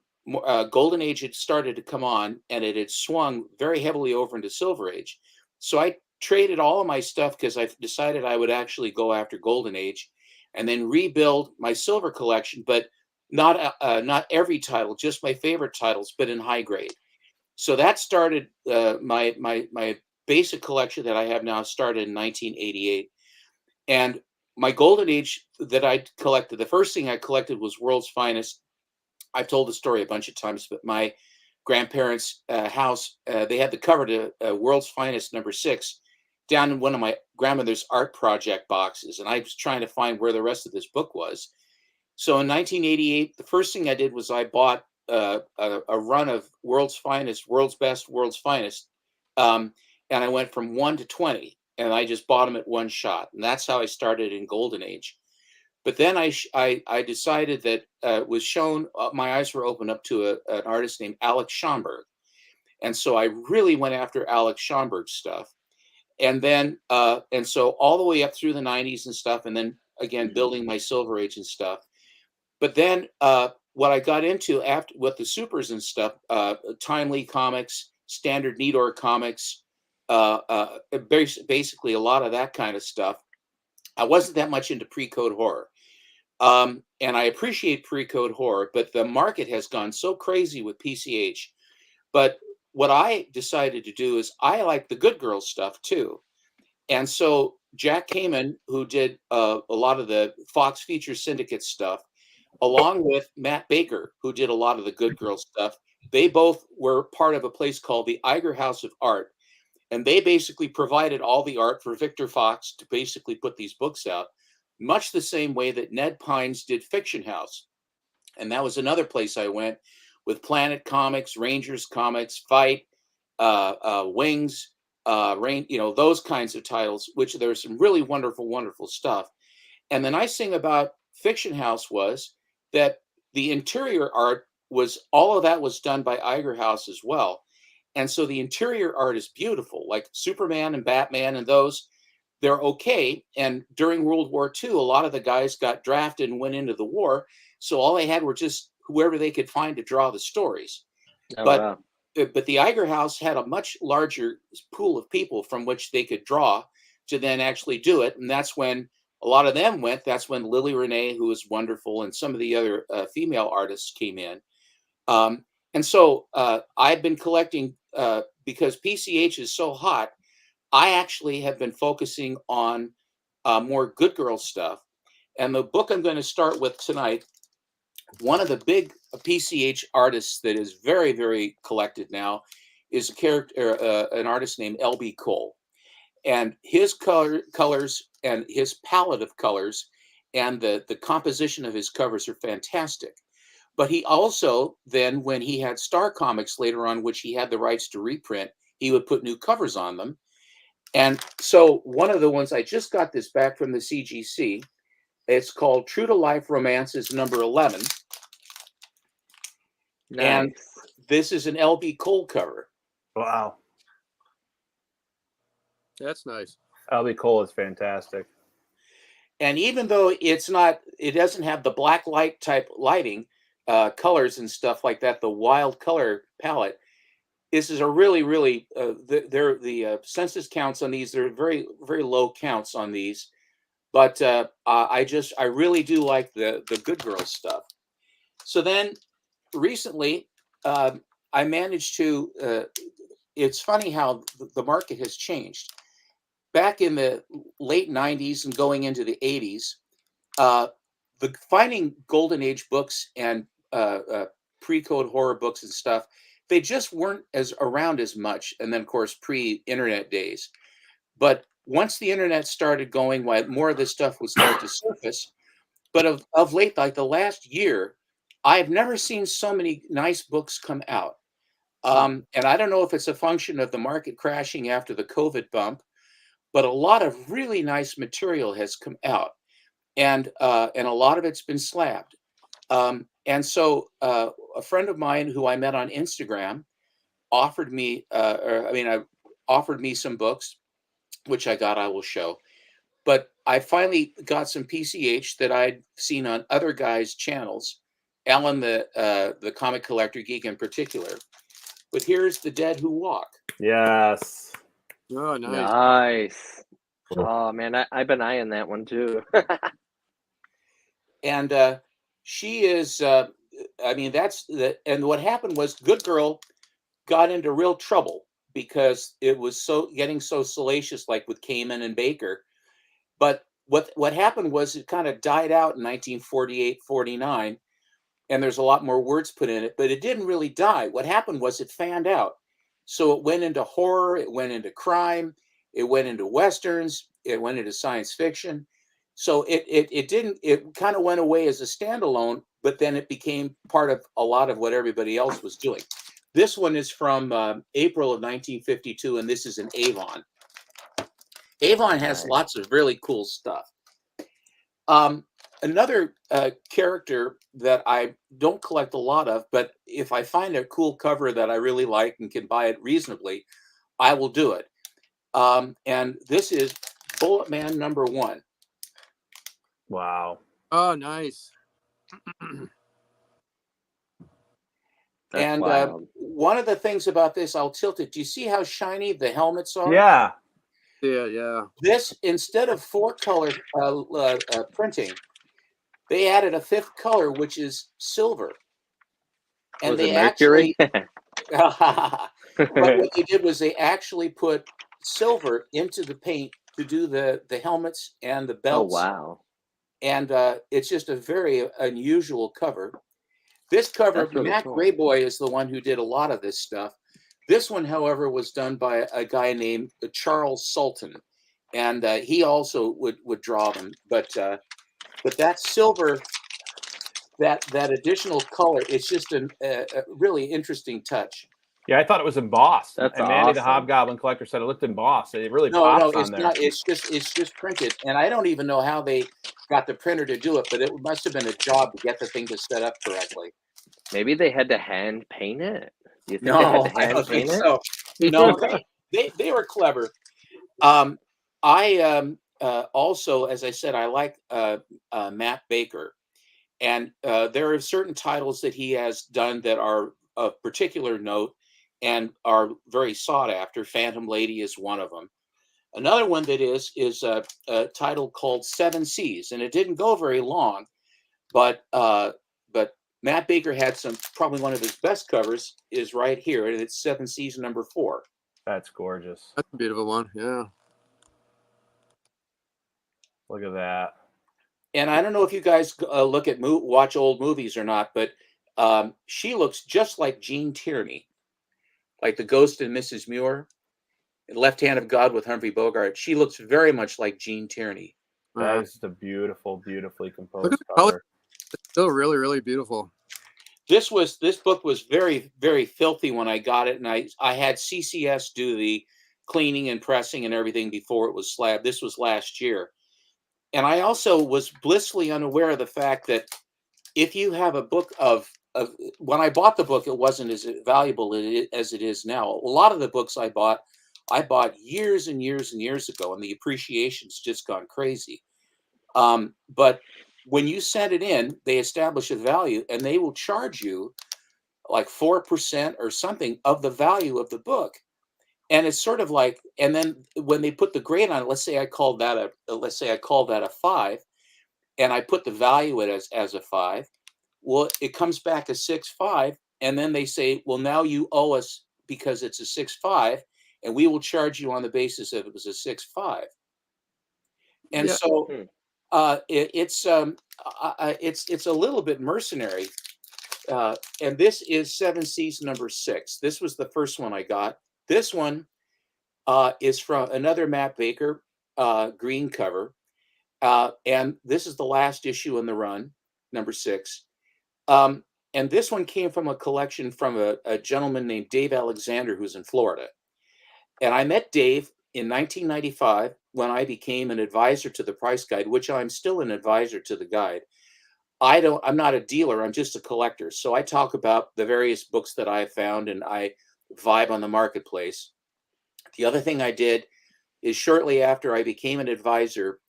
Golden Age had started to come on, and it had swung very heavily over into Silver Age. So I traded all of my stuff because I decided I would actually go after Golden Age and then rebuild my silver collection, but not every title, just my favorite titles, but in high grade. So that started my basic collection that I have now started in 1988. And my Golden Age that I collected, the first thing I collected was World's Finest. I've told the story a bunch of times, but my grandparents' house, they had the cover to World's Finest #6 down in one of my grandmother's art project boxes. And I was trying to find where the rest of this book was. So in 1988, the first thing I did was I bought a run of World's Finest, World's Best, World's Finest. And I went from 1 to 20, and I just bought them at one shot. And that's how I started in Golden Age. But then I decided that with Shaun, my eyes were opened up to an artist named Alex Schomburg. And so I really went after Alex Schomburg's stuff. And then, and so all the way up through the '90s and stuff, and then again, building my Silver Age and stuff. But then what I got into after with the supers and stuff, Timely Comics, Standard Needor Comics, basically a lot of that kind of stuff. I wasn't that much into pre-code horror. And I appreciate pre-code horror, but the market has gone so crazy with PCH. But what I decided to do is I like the Good Girls stuff too. And so Jack Kamen, who did a lot of the Fox Feature Syndicate stuff, along with Matt Baker, who did a lot of the Good Girls stuff, they both were part of a place called the Iger House of Art. And they basically provided all the art for Victor Fox to basically put these books out, much the same way that Ned Pines did Fiction House. And that was another place I went with Planet Comics, Rangers Comics, Fight, Wings, Rain, those kinds of titles, which there's some really wonderful stuff. And the nice thing about Fiction House was that the interior art all of that was done by Iger House as well. And so the interior art is beautiful, like Superman and Batman and those, they're okay. And during World War II, a lot of the guys got drafted and went into the war. So all they had were just whoever they could find to draw the stories. Oh, but wow. But the Iger House had a much larger pool of people from which they could draw to then actually do it. And that's when a lot of them went. That's when Lily Renee, who was wonderful, and some of the other female artists came in. And so I've been collecting because PCH is so hot. I actually have been focusing on more good girl stuff. And the book I'm going to start with tonight, one of the big PCH artists that is very, very collected now is an artist named L.B. Cole. And his colors and his palette of colors and the composition of his covers are fantastic. But he also then, when he had Star Comics later on, which he had the rights to reprint, he would put new covers on them. And so one of the ones, I just got this back from the CGC. It's called True to Life Romances number 11. Nice. And this is an L.B. Cole cover. Wow. That's nice. L.B. Cole is fantastic. And even though it doesn't have the black light type lighting, colors and stuff like that, the wild color palette, this is a really, really, the census counts on these, they're very, very low counts on these. But I really do like the good girl stuff. So then recently, I managed to, it's funny how the market has changed. Back in the late 90s and going into the 80s, finding Golden Age books and pre-code horror books and stuff, they just weren't around as much. And then, of course, pre-internet days. But once the internet started going, more of this stuff would start to surface. But of late, like the last year, I've never seen so many nice books come out. And I don't know if it's a function of the market crashing after the COVID bump, but a lot of really nice material has come out, and a lot of it's been slabbed. And so a friend of mine who I met on Instagram offered me, offered me some books, which I will show. But I finally got some PCH that I'd seen on other guys' channels, Alan, the comic collector geek in particular. But here's The Dead Who Walk. Yes. Oh, nice. Nice. Oh man, I've been eyeing that one too. And she is, and what happened was Good Girl got into real trouble because it was getting so salacious, like with Kamen and Baker. But what happened was it kind of died out in 1948, 49, and there's a lot more words put in it, but it didn't really die. What happened was it fanned out. So it went into horror, it went into crime, it went into Westerns, it went into science fiction. So it kind of went away as a standalone, but then it became part of a lot of what everybody else was doing. This one is from April of 1952, and this is an Avon. Avon has lots of really cool stuff. Another character that I don't collect a lot of, but if I find a cool cover that I really like and can buy it reasonably, I will do it. And this is Bullet Man number 1. Wow. Oh, nice. That's And wild. one of the things about this, I'll tilt it. Do you see how shiny the helmets are? Yeah. Yeah. This, instead of 4-color printing, they added a 5th color, which is silver. And Was they it Mercury? but what they did was they actually put silver into the paint to do the helmets and the Oh belts. wow. And it's just a very unusual cover. This cover, That's really Matt cool. Grayboy is the one who did a lot of this stuff. This one, however, was done by a guy named Charles Sultan, and he also would draw them. But that silver, that additional color, it's just a really interesting touch. Yeah, I thought it was embossed. That's and Mandy the awesome. Hobgoblin Collector said it looked embossed. It really No, pops it's on there. not. It's just printed, and I don't even know how they got the printer to do it, but it must have been a job to get the thing to set up correctly. Maybe they had to hand paint it. Do you think they No, had to I hand don't think paint it? so. No, they were clever. I also, as I said, I like Matt Baker, and there are certain titles that he has done that are of particular note and are very sought after. Phantom Lady is one of them. Another one that is a title called Seven Seas, and it didn't go very long, but Matt Baker had probably one of his best covers is right here, and it's Seven Seas #4. That's gorgeous. That's a beautiful one. Yeah. Look at that. And I don't know if you guys watch old movies or not, but she looks just like Jean Tierney, like the ghost in Mrs. Muir, Left Hand of God with Humphrey Bogart. She looks very much like Jean Tierney. That is just a beautiful, beautifully Look composed at the color. cover. It's still really, really beautiful. This book was very, very filthy when I got it, and I had CCS do the cleaning and pressing and everything before it was slabbed. This was last year. And I also was blissfully unaware of the fact that if you have a book of when I bought the book, it wasn't as valuable as it is now. A lot of the books I bought years and years and years ago, and the appreciation's just gone crazy. But when you send it in, they establish a value, and they will charge you like 4% or something of the value of the book. And it's sort of like, and then when they put the grade on it, let's say I called that a 5, and I put the value as a 5. Well, it comes back a 6.5, and then they say, well, now you owe us because it's a 6.5, and we will charge you on the basis of it was a 6.5. And Yeah. so it's a little bit mercenary. And this is Seven Seas #6. This was the first one I got. This one is from another Matt Baker green cover. And this is the last issue in the run, #6. And this one came from a collection from a gentleman named Dave Alexander, who's in Florida. And I met Dave in 1995 when I became an advisor to the Price Guide, which I'm still an advisor to the guide. I'm not a dealer, I'm just a collector. So I talk about the various books that I found, and I vibe on the marketplace. The other thing I did is shortly after I became an advisor,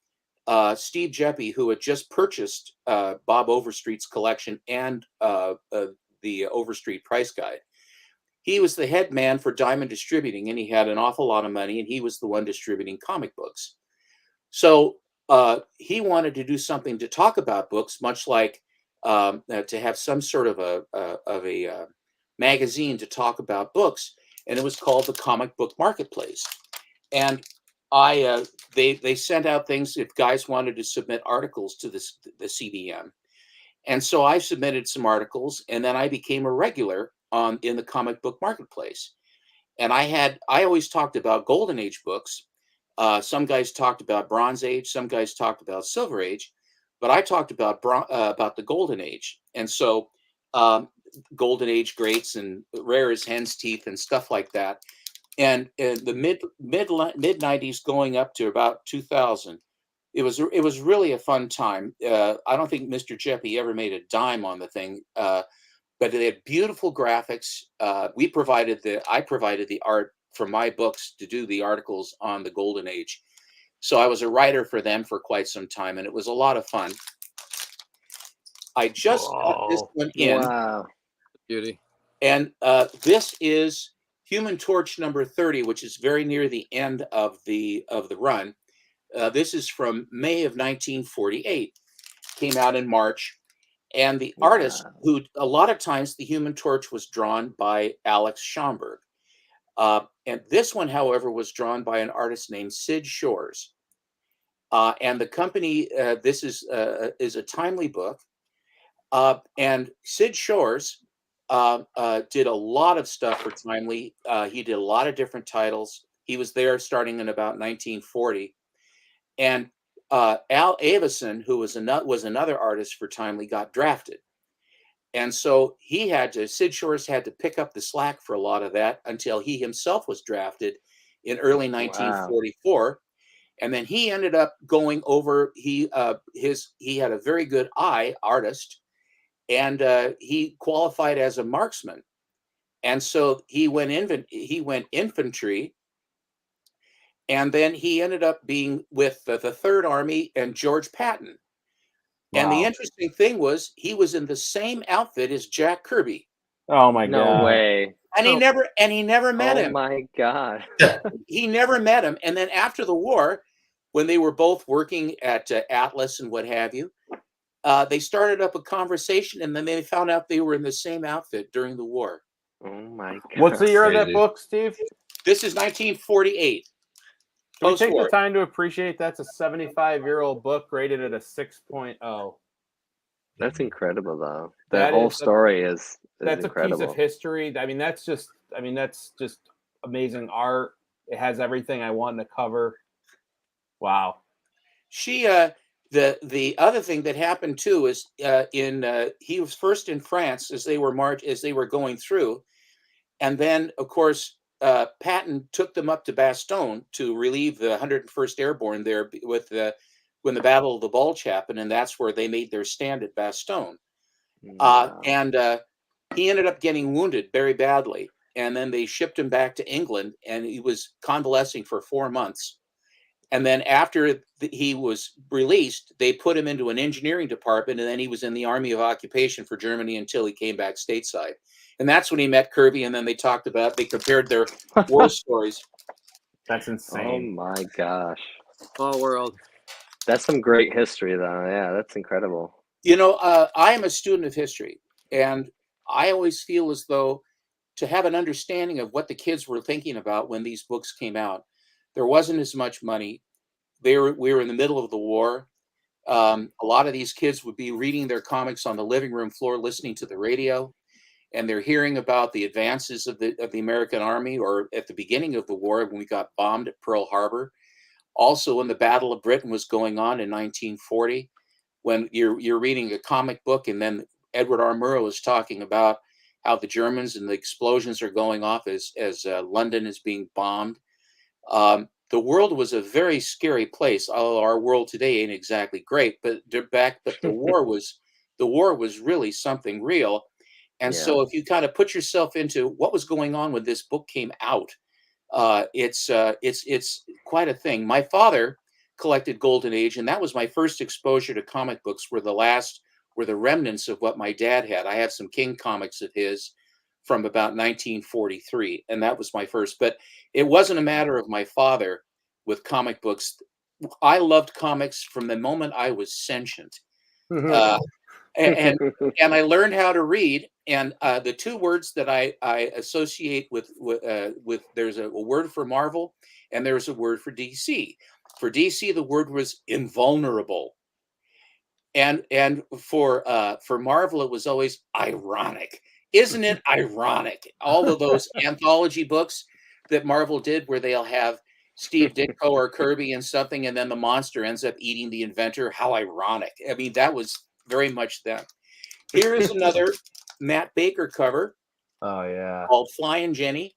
Steve Jeppy, who had just purchased Bob Overstreet's collection and the Overstreet Price Guide, he was the head man for Diamond Distributing, and he had an awful lot of money, and he was the one distributing comic books. So he wanted to do something to talk about books, much like to have some sort of a magazine to talk about books, and it was called the Comic Book Marketplace. And they sent out things if guys wanted to submit articles to the CBM. And so I submitted some articles, and then I became a regular in the Comic Book Marketplace. And I always talked about Golden Age books. Some guys talked about Bronze Age, some guys talked about Silver Age, but I talked about the Golden Age. And so Golden Age greats and rare as hen's teeth and stuff like that. And in the mid 90s going up to about 2000, it was really a fun time. I don't think Mr. Jeppy ever made a dime on the thing, but they had beautiful graphics. I provided the art for my books to do the articles on the Golden Age. So I was a writer for them for quite some time, and it was a lot of fun. I just put this one in. Wow. Beauty. And this is Human Torch #30, which is very near the end of the run. This is from May of 1948. Came out in March. And the artist, who a lot of times the Human Torch was drawn by Alex Schomburg. And this one, however, was drawn by an artist named Sid Shores. And the company, this is a timely book. And Sid Shores did a lot of stuff for Timely. He did a lot of different titles. He was there starting in about 1940. And Al Avison, who was another artist for Timely, got drafted. And so Sid Shores had to pick up the slack for a lot of that until he himself was drafted in early 1944. Wow. And then he ended up going over, he had a very good eye artist, and he qualified as a marksman. And so he went infantry. And then he ended up being with the Third Army and George Patton. Wow. And the interesting thing was he was in the same outfit as Jack Kirby. Oh my God. No way. And he never met Oh him. my God. He never met him. And then after the war, when they were both working at Atlas and what have you, they started up a conversation, and then they found out they were in the same outfit during the war. Oh my God. What's the year of that Crazy. book, Steve? This is 1948. Can we take the Post-war. time to appreciate that's a 75-year-old book rated at a 6.0? That's incredible, though. That That whole is a- story is That's a piece incredible. of history. I mean, that's just amazing art. It has everything I want in a cover. Wow. She the other thing that happened too is he was first in France as they were going through, and then of course Patton took them up to Bastogne to relieve the 101st Airborne there with when the Battle of the Bulge happened, and that's where they made their stand at Bastogne. Wow. And he ended up getting wounded very badly, and then they shipped him back to England, and he was convalescing for 4 months. And then after he was released, they put him into an engineering department, and then he was in the Army of Occupation for Germany until he came back stateside. And that's when he met Kirby, and then they compared their war stories. That's Oh insane. my gosh. Small world. That's some great history, though. Yeah, that's incredible. You know, I am a student of history, and I always feel as though to have an understanding of what the kids were thinking about when these books came out, there wasn't as much money. We were in the middle of the war. A lot of these kids would be reading their comics on the living room floor, listening to the radio, and they're hearing about the advances of the American Army, or at the beginning of the war when we got bombed at Pearl Harbor. Also, when the Battle of Britain was going on in 1940, when you're reading a comic book, and then Edward R. Murrow is talking about how the Germans and the explosions are going off as London is being bombed. The world was a very scary place. Although our world today ain't exactly great, but the war was really something real. And Yeah. so, if you kind of put yourself into what was going on when this book came out, it's quite a thing. My father collected Golden Age, and that was my first exposure to comic books. Were the remnants of what my dad had. I have some King comics of his from about 1943, and that was my first. But it wasn't a matter of my father with comic books. I loved comics from the moment I was sentient, and and I learned how to read. And the two words that I associate with there's a word for Marvel, and there's a word for DC. For DC, the word was invulnerable, and for Marvel, it was always ironic. Isn't it ironic? All of those anthology books that Marvel did, where they'll have Steve Ditko or Kirby and something, and then the monster ends up eating the inventor. How ironic! I mean, that was very much them. Here is another Matt Baker cover Oh yeah. called Flying Jenny.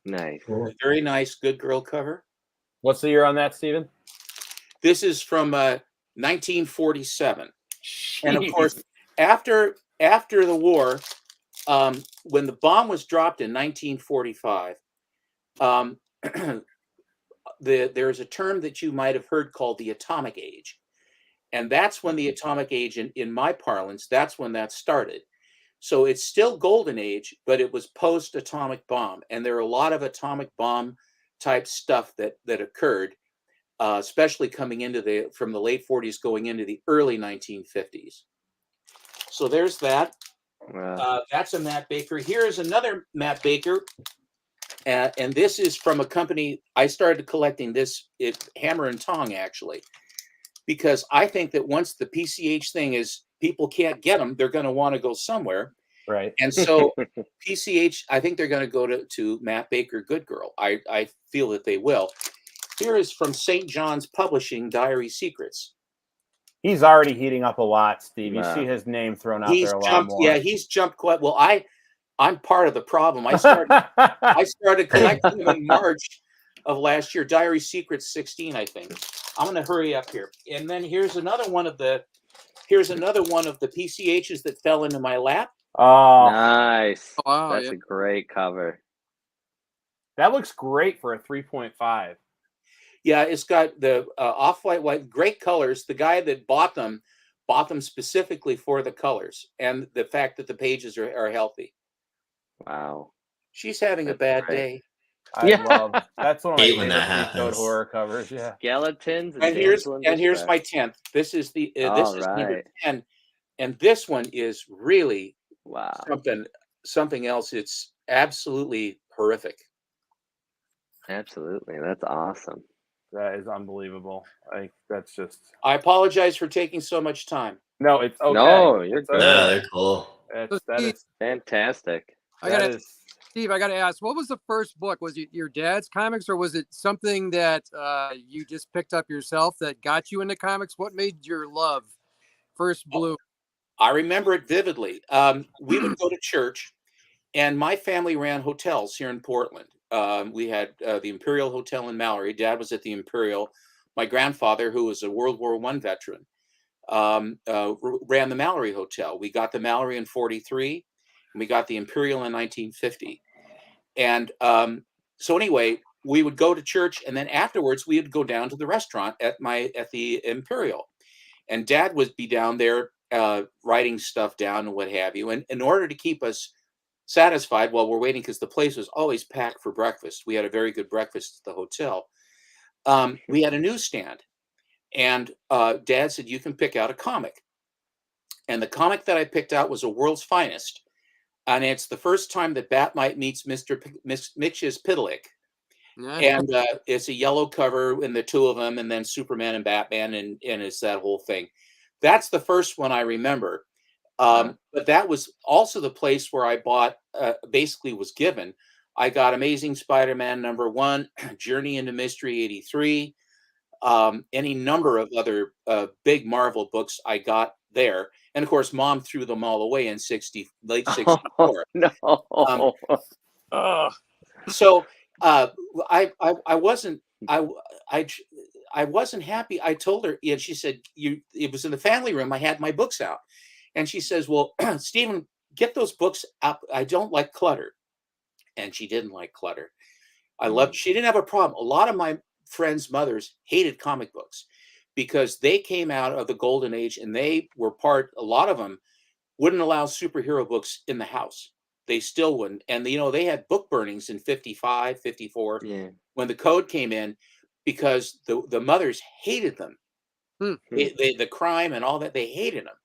Nice. A very nice, good girl cover. What's the year on that, Steven? This is from 1947. And of Jeez. course, after the war, when the bomb was dropped in 1945, there's a term that you might have heard called the atomic age. And that's when the atomic age, in my parlance, that's when that started. So it's still golden age, but it was post-atomic bomb. And there are a lot of atomic bomb type stuff that occurred, especially coming into from the late 40s going into the early 1950s. So there's that. That's a Matt Baker. Here's another Matt Baker. And this is from a company. I started collecting this at Hammer and Tong, actually, because I think that once the PCH thing is, people can't get them, they're going to want to go somewhere. Right. And so PCH, I think they're going to go to Matt Baker Good Girl. I feel that they will. Here is from St. John's Publishing, Diary Secrets. He's already heating up a lot, Steve. You Wow. see his name thrown out there a lot Jumped, more. yeah, he's jumped quite well. I'm part of the problem. I started collecting them in March of last year. Diary Secrets 16, I think. I'm going to hurry up here. And then here's another one of the PCHs that fell into my lap. Oh, Nice. Oh, wow, That's yeah. a great cover. that looks great for a 3.5. Yeah, it's got the off-white, great colors. The guy that bought them specifically for the colors and the fact that the pages are healthy. Wow. She's having a That's bad great. day. I Yeah. love that's one of my Hate when favorite that Three Code happens. horror covers. Yeah. Skeletons and And here's damsel in here's my distress. 10th. This is the this All is number right. 10, and this one is really Wow. something else. It's absolutely horrific. Absolutely. That's awesome. That is unbelievable. That's just I apologize for taking so much time. no. It's okay. No, you're It's good. No, okay. they're cool. So That Steve, is Fantastic. I that gotta is Steve, I gotta ask, what was the first book? Was it your dad's comics, or was it something that you just picked up yourself that got you into comics? What made your love first bloom? I remember it vividly. We would go to church, and my family ran hotels here in Portland. We had the Imperial Hotel in Mallory. Dad was at the Imperial. My grandfather, who was a World War I veteran, ran the Mallory Hotel. We got the Mallory in '43, and we got the Imperial in 1950. And so anyway, we would go to church, and then afterwards we would go down to the restaurant at the Imperial, and Dad would be down there writing stuff down and what have you. And in order to keep us satisfied while we're waiting, because the place was always packed for breakfast, we had a very good breakfast at the hotel. We had a newsstand, and Dad said, "You can pick out a comic." And the comic that I picked out was A World's Finest, and it's the first time that Batmite meets Mitch's Pitlick. And it's a yellow cover and the two of them, and then Superman and Batman, and it's that whole thing. That's the first one I remember. But that was also the place where I bought, basically was given. I got Amazing Spider-Man #1, Journey into Mystery '83, any number of other big Marvel books I got there. And of course, Mom threw them all away in late '64. No. So I wasn't I wasn't happy. I told her, and she said, it was in the family room. I had my books out, and she says, "Well, Stephen, get those books up. I don't like clutter." And she didn't like clutter. She didn't have a problem. A lot of my friends' mothers hated comic books because they came out of the golden age, and they were a lot of them wouldn't allow superhero books in the house. They still wouldn't. And, they had book burnings in '55, '54 Yeah. when the code came in, because the mothers hated them. The crime and all that, they hated them.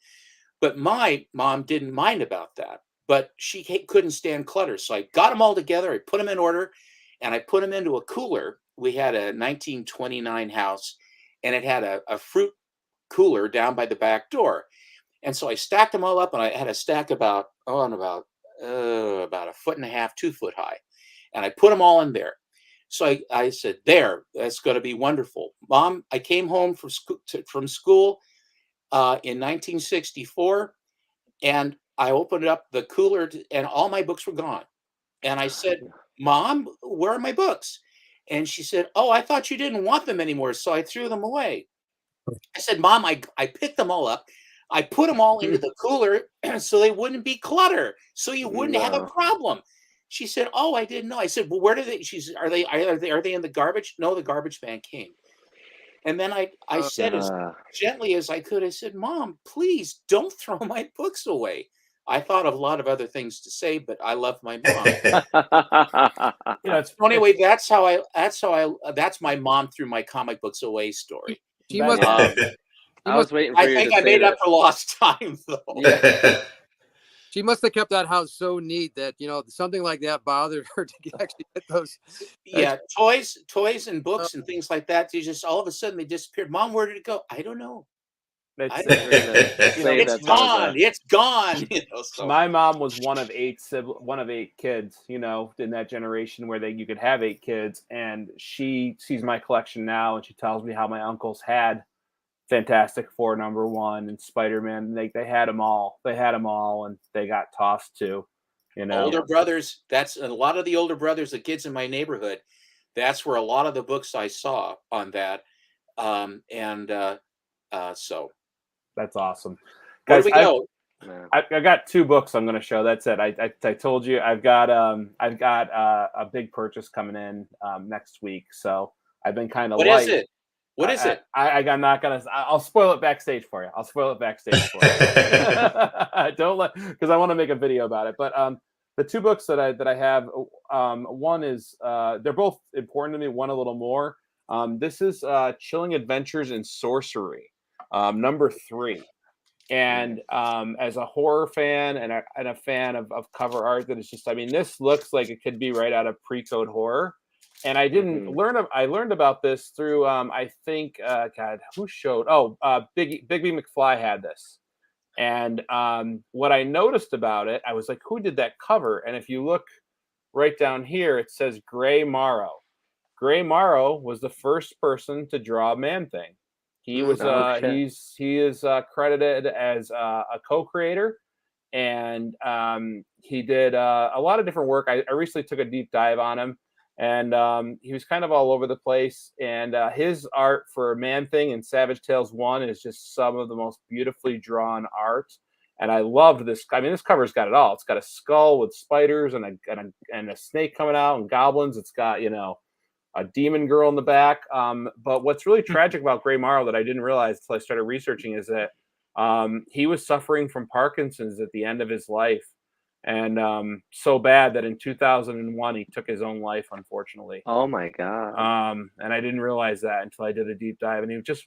But my mom didn't mind about that. But she couldn't stand clutter. So I got them all together. I put them in order, and I put them into a cooler. We had a 1929 house, and it had a fruit cooler down by the back door. And so I stacked them all up, and I had a stack about a 1.5 foot, 2 foot high, and I put them all in there. So I said, "There, that's going to be wonderful, Mom." I came home from school in 1964, and I opened up the cooler, and all my books were gone. And I said, "Mom, where are my books?" And she said, "Oh, I thought you didn't want them anymore, so I threw them away." I said, "Mom, I picked them all up. I put them all into the cooler so they wouldn't be clutter, so you wouldn't have a No. problem." She said, "Oh, I didn't know." I said, "Well, where do they?" She said, "Are they in the garbage?" No, the garbage man came. And then I said as gently as I could, I said, "Mom, please don't throw my books away." I thought of a lot of other things to say, but I love my mom. it's Anyway, that's my mom threw my comic books away story. She must. I was waiting for I you think to I say made that. up for lost time, though. Yeah. She must have kept that house so neat that something like that bothered her to actually get those. Yeah, toys and books and things like that. They just all of a sudden they disappeared. Mom, where did it go? I don't know. it's, It's gone. It's gone. So. My mom was one of 8 kids, in that generation where you could have 8 kids, and she sees my collection now, and she tells me how my uncles had Fantastic Four #1 and Spider-Man. They had them all. They had them all, and they got tossed too. Older brothers. That's a lot of the older brothers, the kids in my neighborhood. That's where a lot of the books I saw on that. So that's awesome. Where Guys, do we go? I got 2 books I'm going to show. That's it. I told you I've got a big purchase coming in next week, so I've been kind of light. What is it? What is it? I'm not gonna. I'll spoil it backstage for you. Don't let, because I want to make a video about it. But the two books that I have, one is they're both important to me. One a little more. This is Chilling Adventures in Sorcery, number 3. And as a horror fan and a fan of cover art, that is just, I mean, this looks like it could be right out of pre-code horror. And I didn't learn. I learned about this through I think God, who showed? Oh, Bigby McFly had this. And what I noticed about it, I was like, who did that cover? And if you look right down here, it says Gray Morrow. Gray Morrow was the first person to draw Man-Thing. He was Oh, shit. he is credited as a co-creator, and he did a lot of different work. I recently took a deep dive on him, and he was kind of all over the place. And his art for Man-Thing and Savage Tales 1 is just some of the most beautifully drawn art. And I loved this. I mean, this cover's got it all. It's got a skull with spiders and a snake coming out and goblins. It's got, you know, a demon girl in the back. But what's really tragic about Gray Morrow that I didn't realize until I started researching is that he was suffering from Parkinson's at the end of his life. And so bad that in 2001, he took his own life, unfortunately. Oh my God. And I didn't realize that until I did a deep dive. And he was just,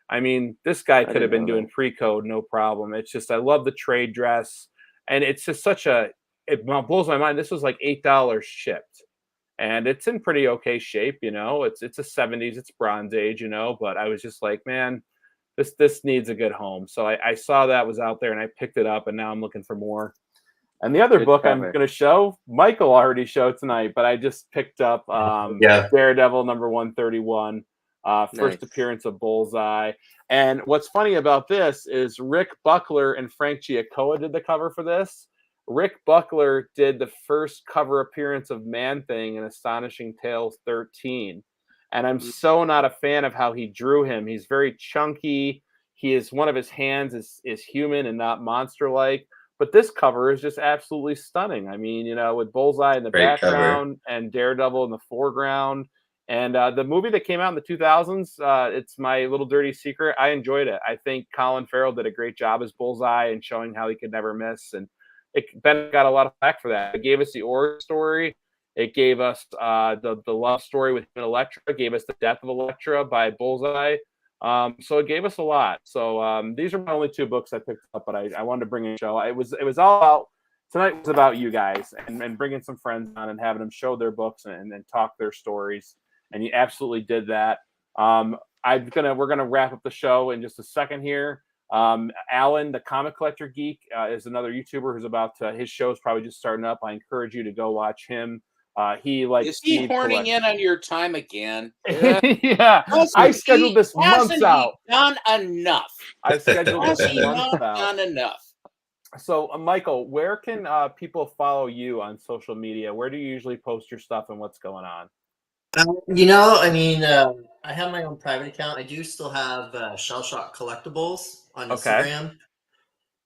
I mean, this guy could have been doing pre-code, no problem. It's just, I love the trade dress. And it's just it blows my mind. This was like $8 shipped. And it's in pretty okay shape, you know. It's a 70s, it's Bronze Age, you know. But I was just like, man, this needs a good home. So I saw that was out there, and I picked it up, and now I'm looking for more. And the other Good book cover. I'm going to show, Michael already showed tonight, but I just picked up Daredevil number 131, first appearance of Bullseye. And what's funny about this is Rick Buckler and Frank Giacoa did the cover for this. Rick Buckler did the first cover appearance of Man-Thing in Astonishing Tales 13. And I'm so not a fan of how he drew him. He's very chunky. One of his hands is human and not monster-like. But this cover is just absolutely stunning. I mean, you know, with Bullseye in the background and Daredevil in the foreground. And the movie that came out in the 2000s, it's My Little Dirty Secret. I enjoyed it. I think Colin Farrell did a great job as Bullseye and showing how he could never miss. And Ben got a lot of flack for that. It gave us the origin story. It gave us the love story with Elektra. It gave us the death of Elektra by Bullseye. So it gave us a lot. So these are my only 2 books I picked up, but I wanted to bring in a show. It was all about, tonight was about you guys and bringing some friends on and having them show their books and talk their stories. And you absolutely did that. We're gonna wrap up the show in just a second here. Alan, the Comic Collector Geek, is another YouTuber who's his show's probably just starting up. I encourage you to go watch him. Is he horning in on your time again? Yeah, I scheduled this months out. Done enough. I've scheduled this months out. Done enough. So, Michael, where can people follow you on social media? Where do you usually post your stuff and what's going on? You know, I mean, I have my own private account. I do still have Shell Shock Collectibles on Instagram.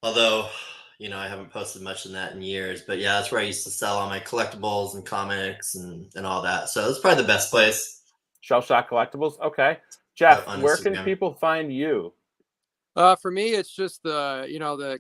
Although, you know, I haven't posted much in that in years. But yeah, that's where I used to sell all my collectibles and comics and all that. So it's probably the best place. Shell Shock Collectibles. Okay. Jeff, where can people find you? For me, it's just the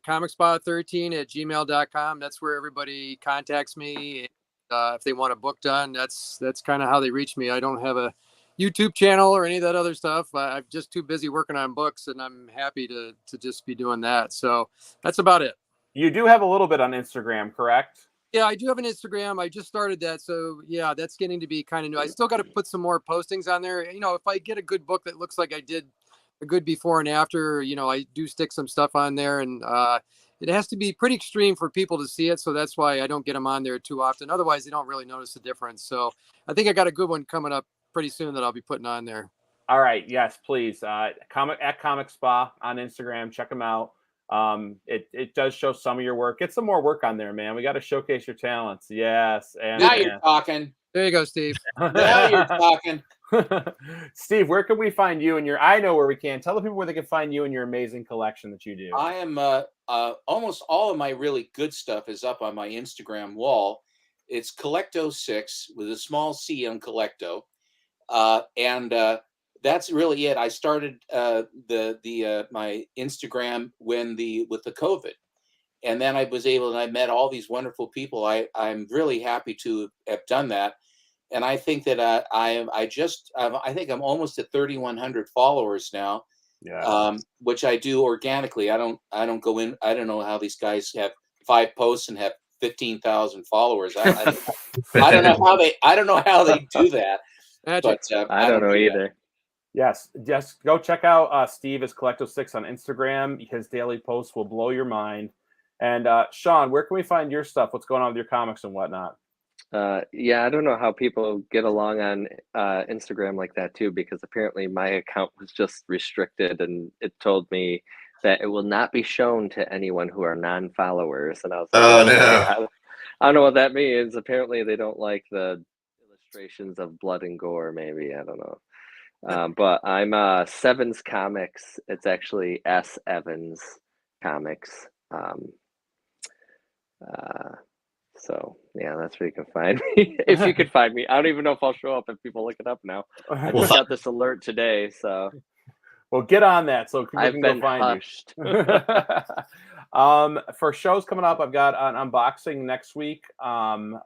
comicspot13@gmail.com. That's where everybody contacts me. If they want a book done, that's kind of how they reach me. I don't have a YouTube channel or any of that other stuff. I'm just too busy working on books, and I'm happy to just be doing that. So that's about it. You do have a little bit on Instagram, correct? Yeah, I do have an Instagram. I just started that. So yeah, that's getting to be kind of new. I still got to put some more postings on there. You know, if I get a good book that looks like I did a good before and after, you know, I do stick some stuff on there, and it has to be pretty extreme for people to see it. So that's why I don't get them on there too often. Otherwise, they don't really notice the difference. So I think I got a good one coming up pretty soon that I'll be putting on there. All right. Yes, please. At Comic Spa on Instagram. Check them out. It does show some of your work. Get some more work on there, man. We got to showcase your talents. Yes. And now you're talking. There you go, Steve. Now you're talking. Steve, where can we find you I know where we can. Tell the people where they can find you and your amazing collection that you do. I am almost all of my really good stuff is up on my Instagram wall. It's Collecto6 with a small C on Collecto. And that's really it. I started my Instagram with the COVID. and then I was able, and I met all these wonderful people. I'm really happy to have done that. And I think that I think I'm almost at 3,100 followers now, Yeah. which I do organically. I don't go in. I don't know how these guys have 5 posts and have 15,000 followers. I don't know how they do that. Magic. But I don't know do that. either. Yes, just go check out Steve is Collecto6 on Instagram. His daily posts will blow your mind. And Shaun, where can we find your stuff? What's going on with your comics and whatnot? Yeah, I don't know how people get along on Instagram like that too, because apparently my account was just restricted and it told me that it will not be shown to anyone who are non-followers. And I was like, Oh okay, no. I don't know what that means. Apparently they don't like the illustrations of blood and gore, maybe. I don't know. But I'm Sevens Comics. It's actually S Evans Comics. Uh, so yeah, that's where you can find me. If you could find me, I don't even know if I'll show up if people look it up now. I Well, just got this alert today, so Well, get on that so people I've can go been find hushed. you. For shows coming up, I've got an unboxing next week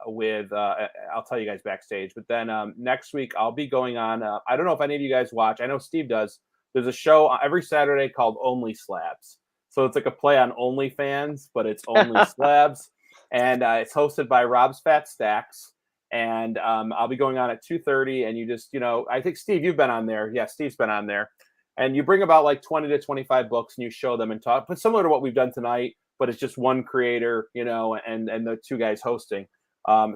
with I'll tell you guys backstage. But then next week I'll be going on. I don't know if any of you guys watch. I know Steve does. There's a show every Saturday called Only Slabs. So it's like a play on OnlyFans, but it's Only Slabs, and it's hosted by Rob's Fat Stacks. And I'll be going on at 2:30. And you just, I think Steve, you've been on there. Yeah, Steve's been on there. And you bring about like 20 to 25 books and you show them and talk, but similar to what we've done tonight, but it's just one creator, and the 2 guys hosting.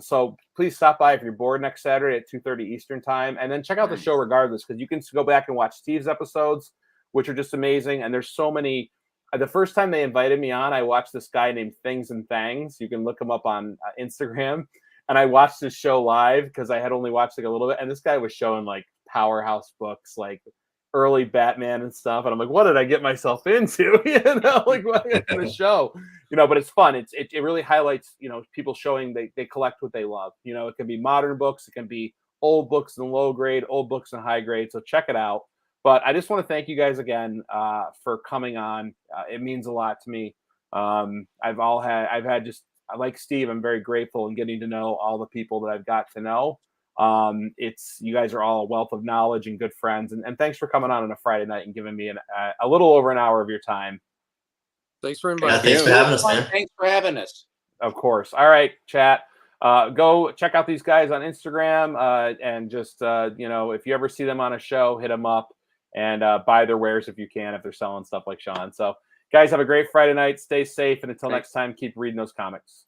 So please stop by if you're bored next Saturday at 2:30 Eastern time, and then check out the show regardless, because you can go back and watch Steve's episodes, which are just amazing. And there's so many. The first time they invited me on, I watched this guy named Things and Thangs. You can look him up on Instagram. And I watched his show live because I had only watched like a little bit. And this guy was showing like powerhouse books, like early Batman and stuff. And I'm like, what did I get myself into? Like what in the show, but it's fun. It really highlights, people showing they collect what they love. It can be modern books. It can be old books in low grade, old books in high grade. So check it out. But I just want to thank you guys again for coming on. It means a lot to me. I've had just, like Steve, I'm very grateful in getting to know all the people that I've got to know. You guys are all a wealth of knowledge and good friends, and thanks for coming on a Friday night and giving me a little over an hour of your time. Thanks for yeah, inviting thanks me. for having us, man. Thanks for having us. Of course. All right, chat. Go check out these guys on Instagram, and just if you ever see them on a show, hit them up and buy their wares if you can, if they're selling stuff like Shaun. So guys, have a great Friday night. Stay safe, and until next time, keep reading those comics.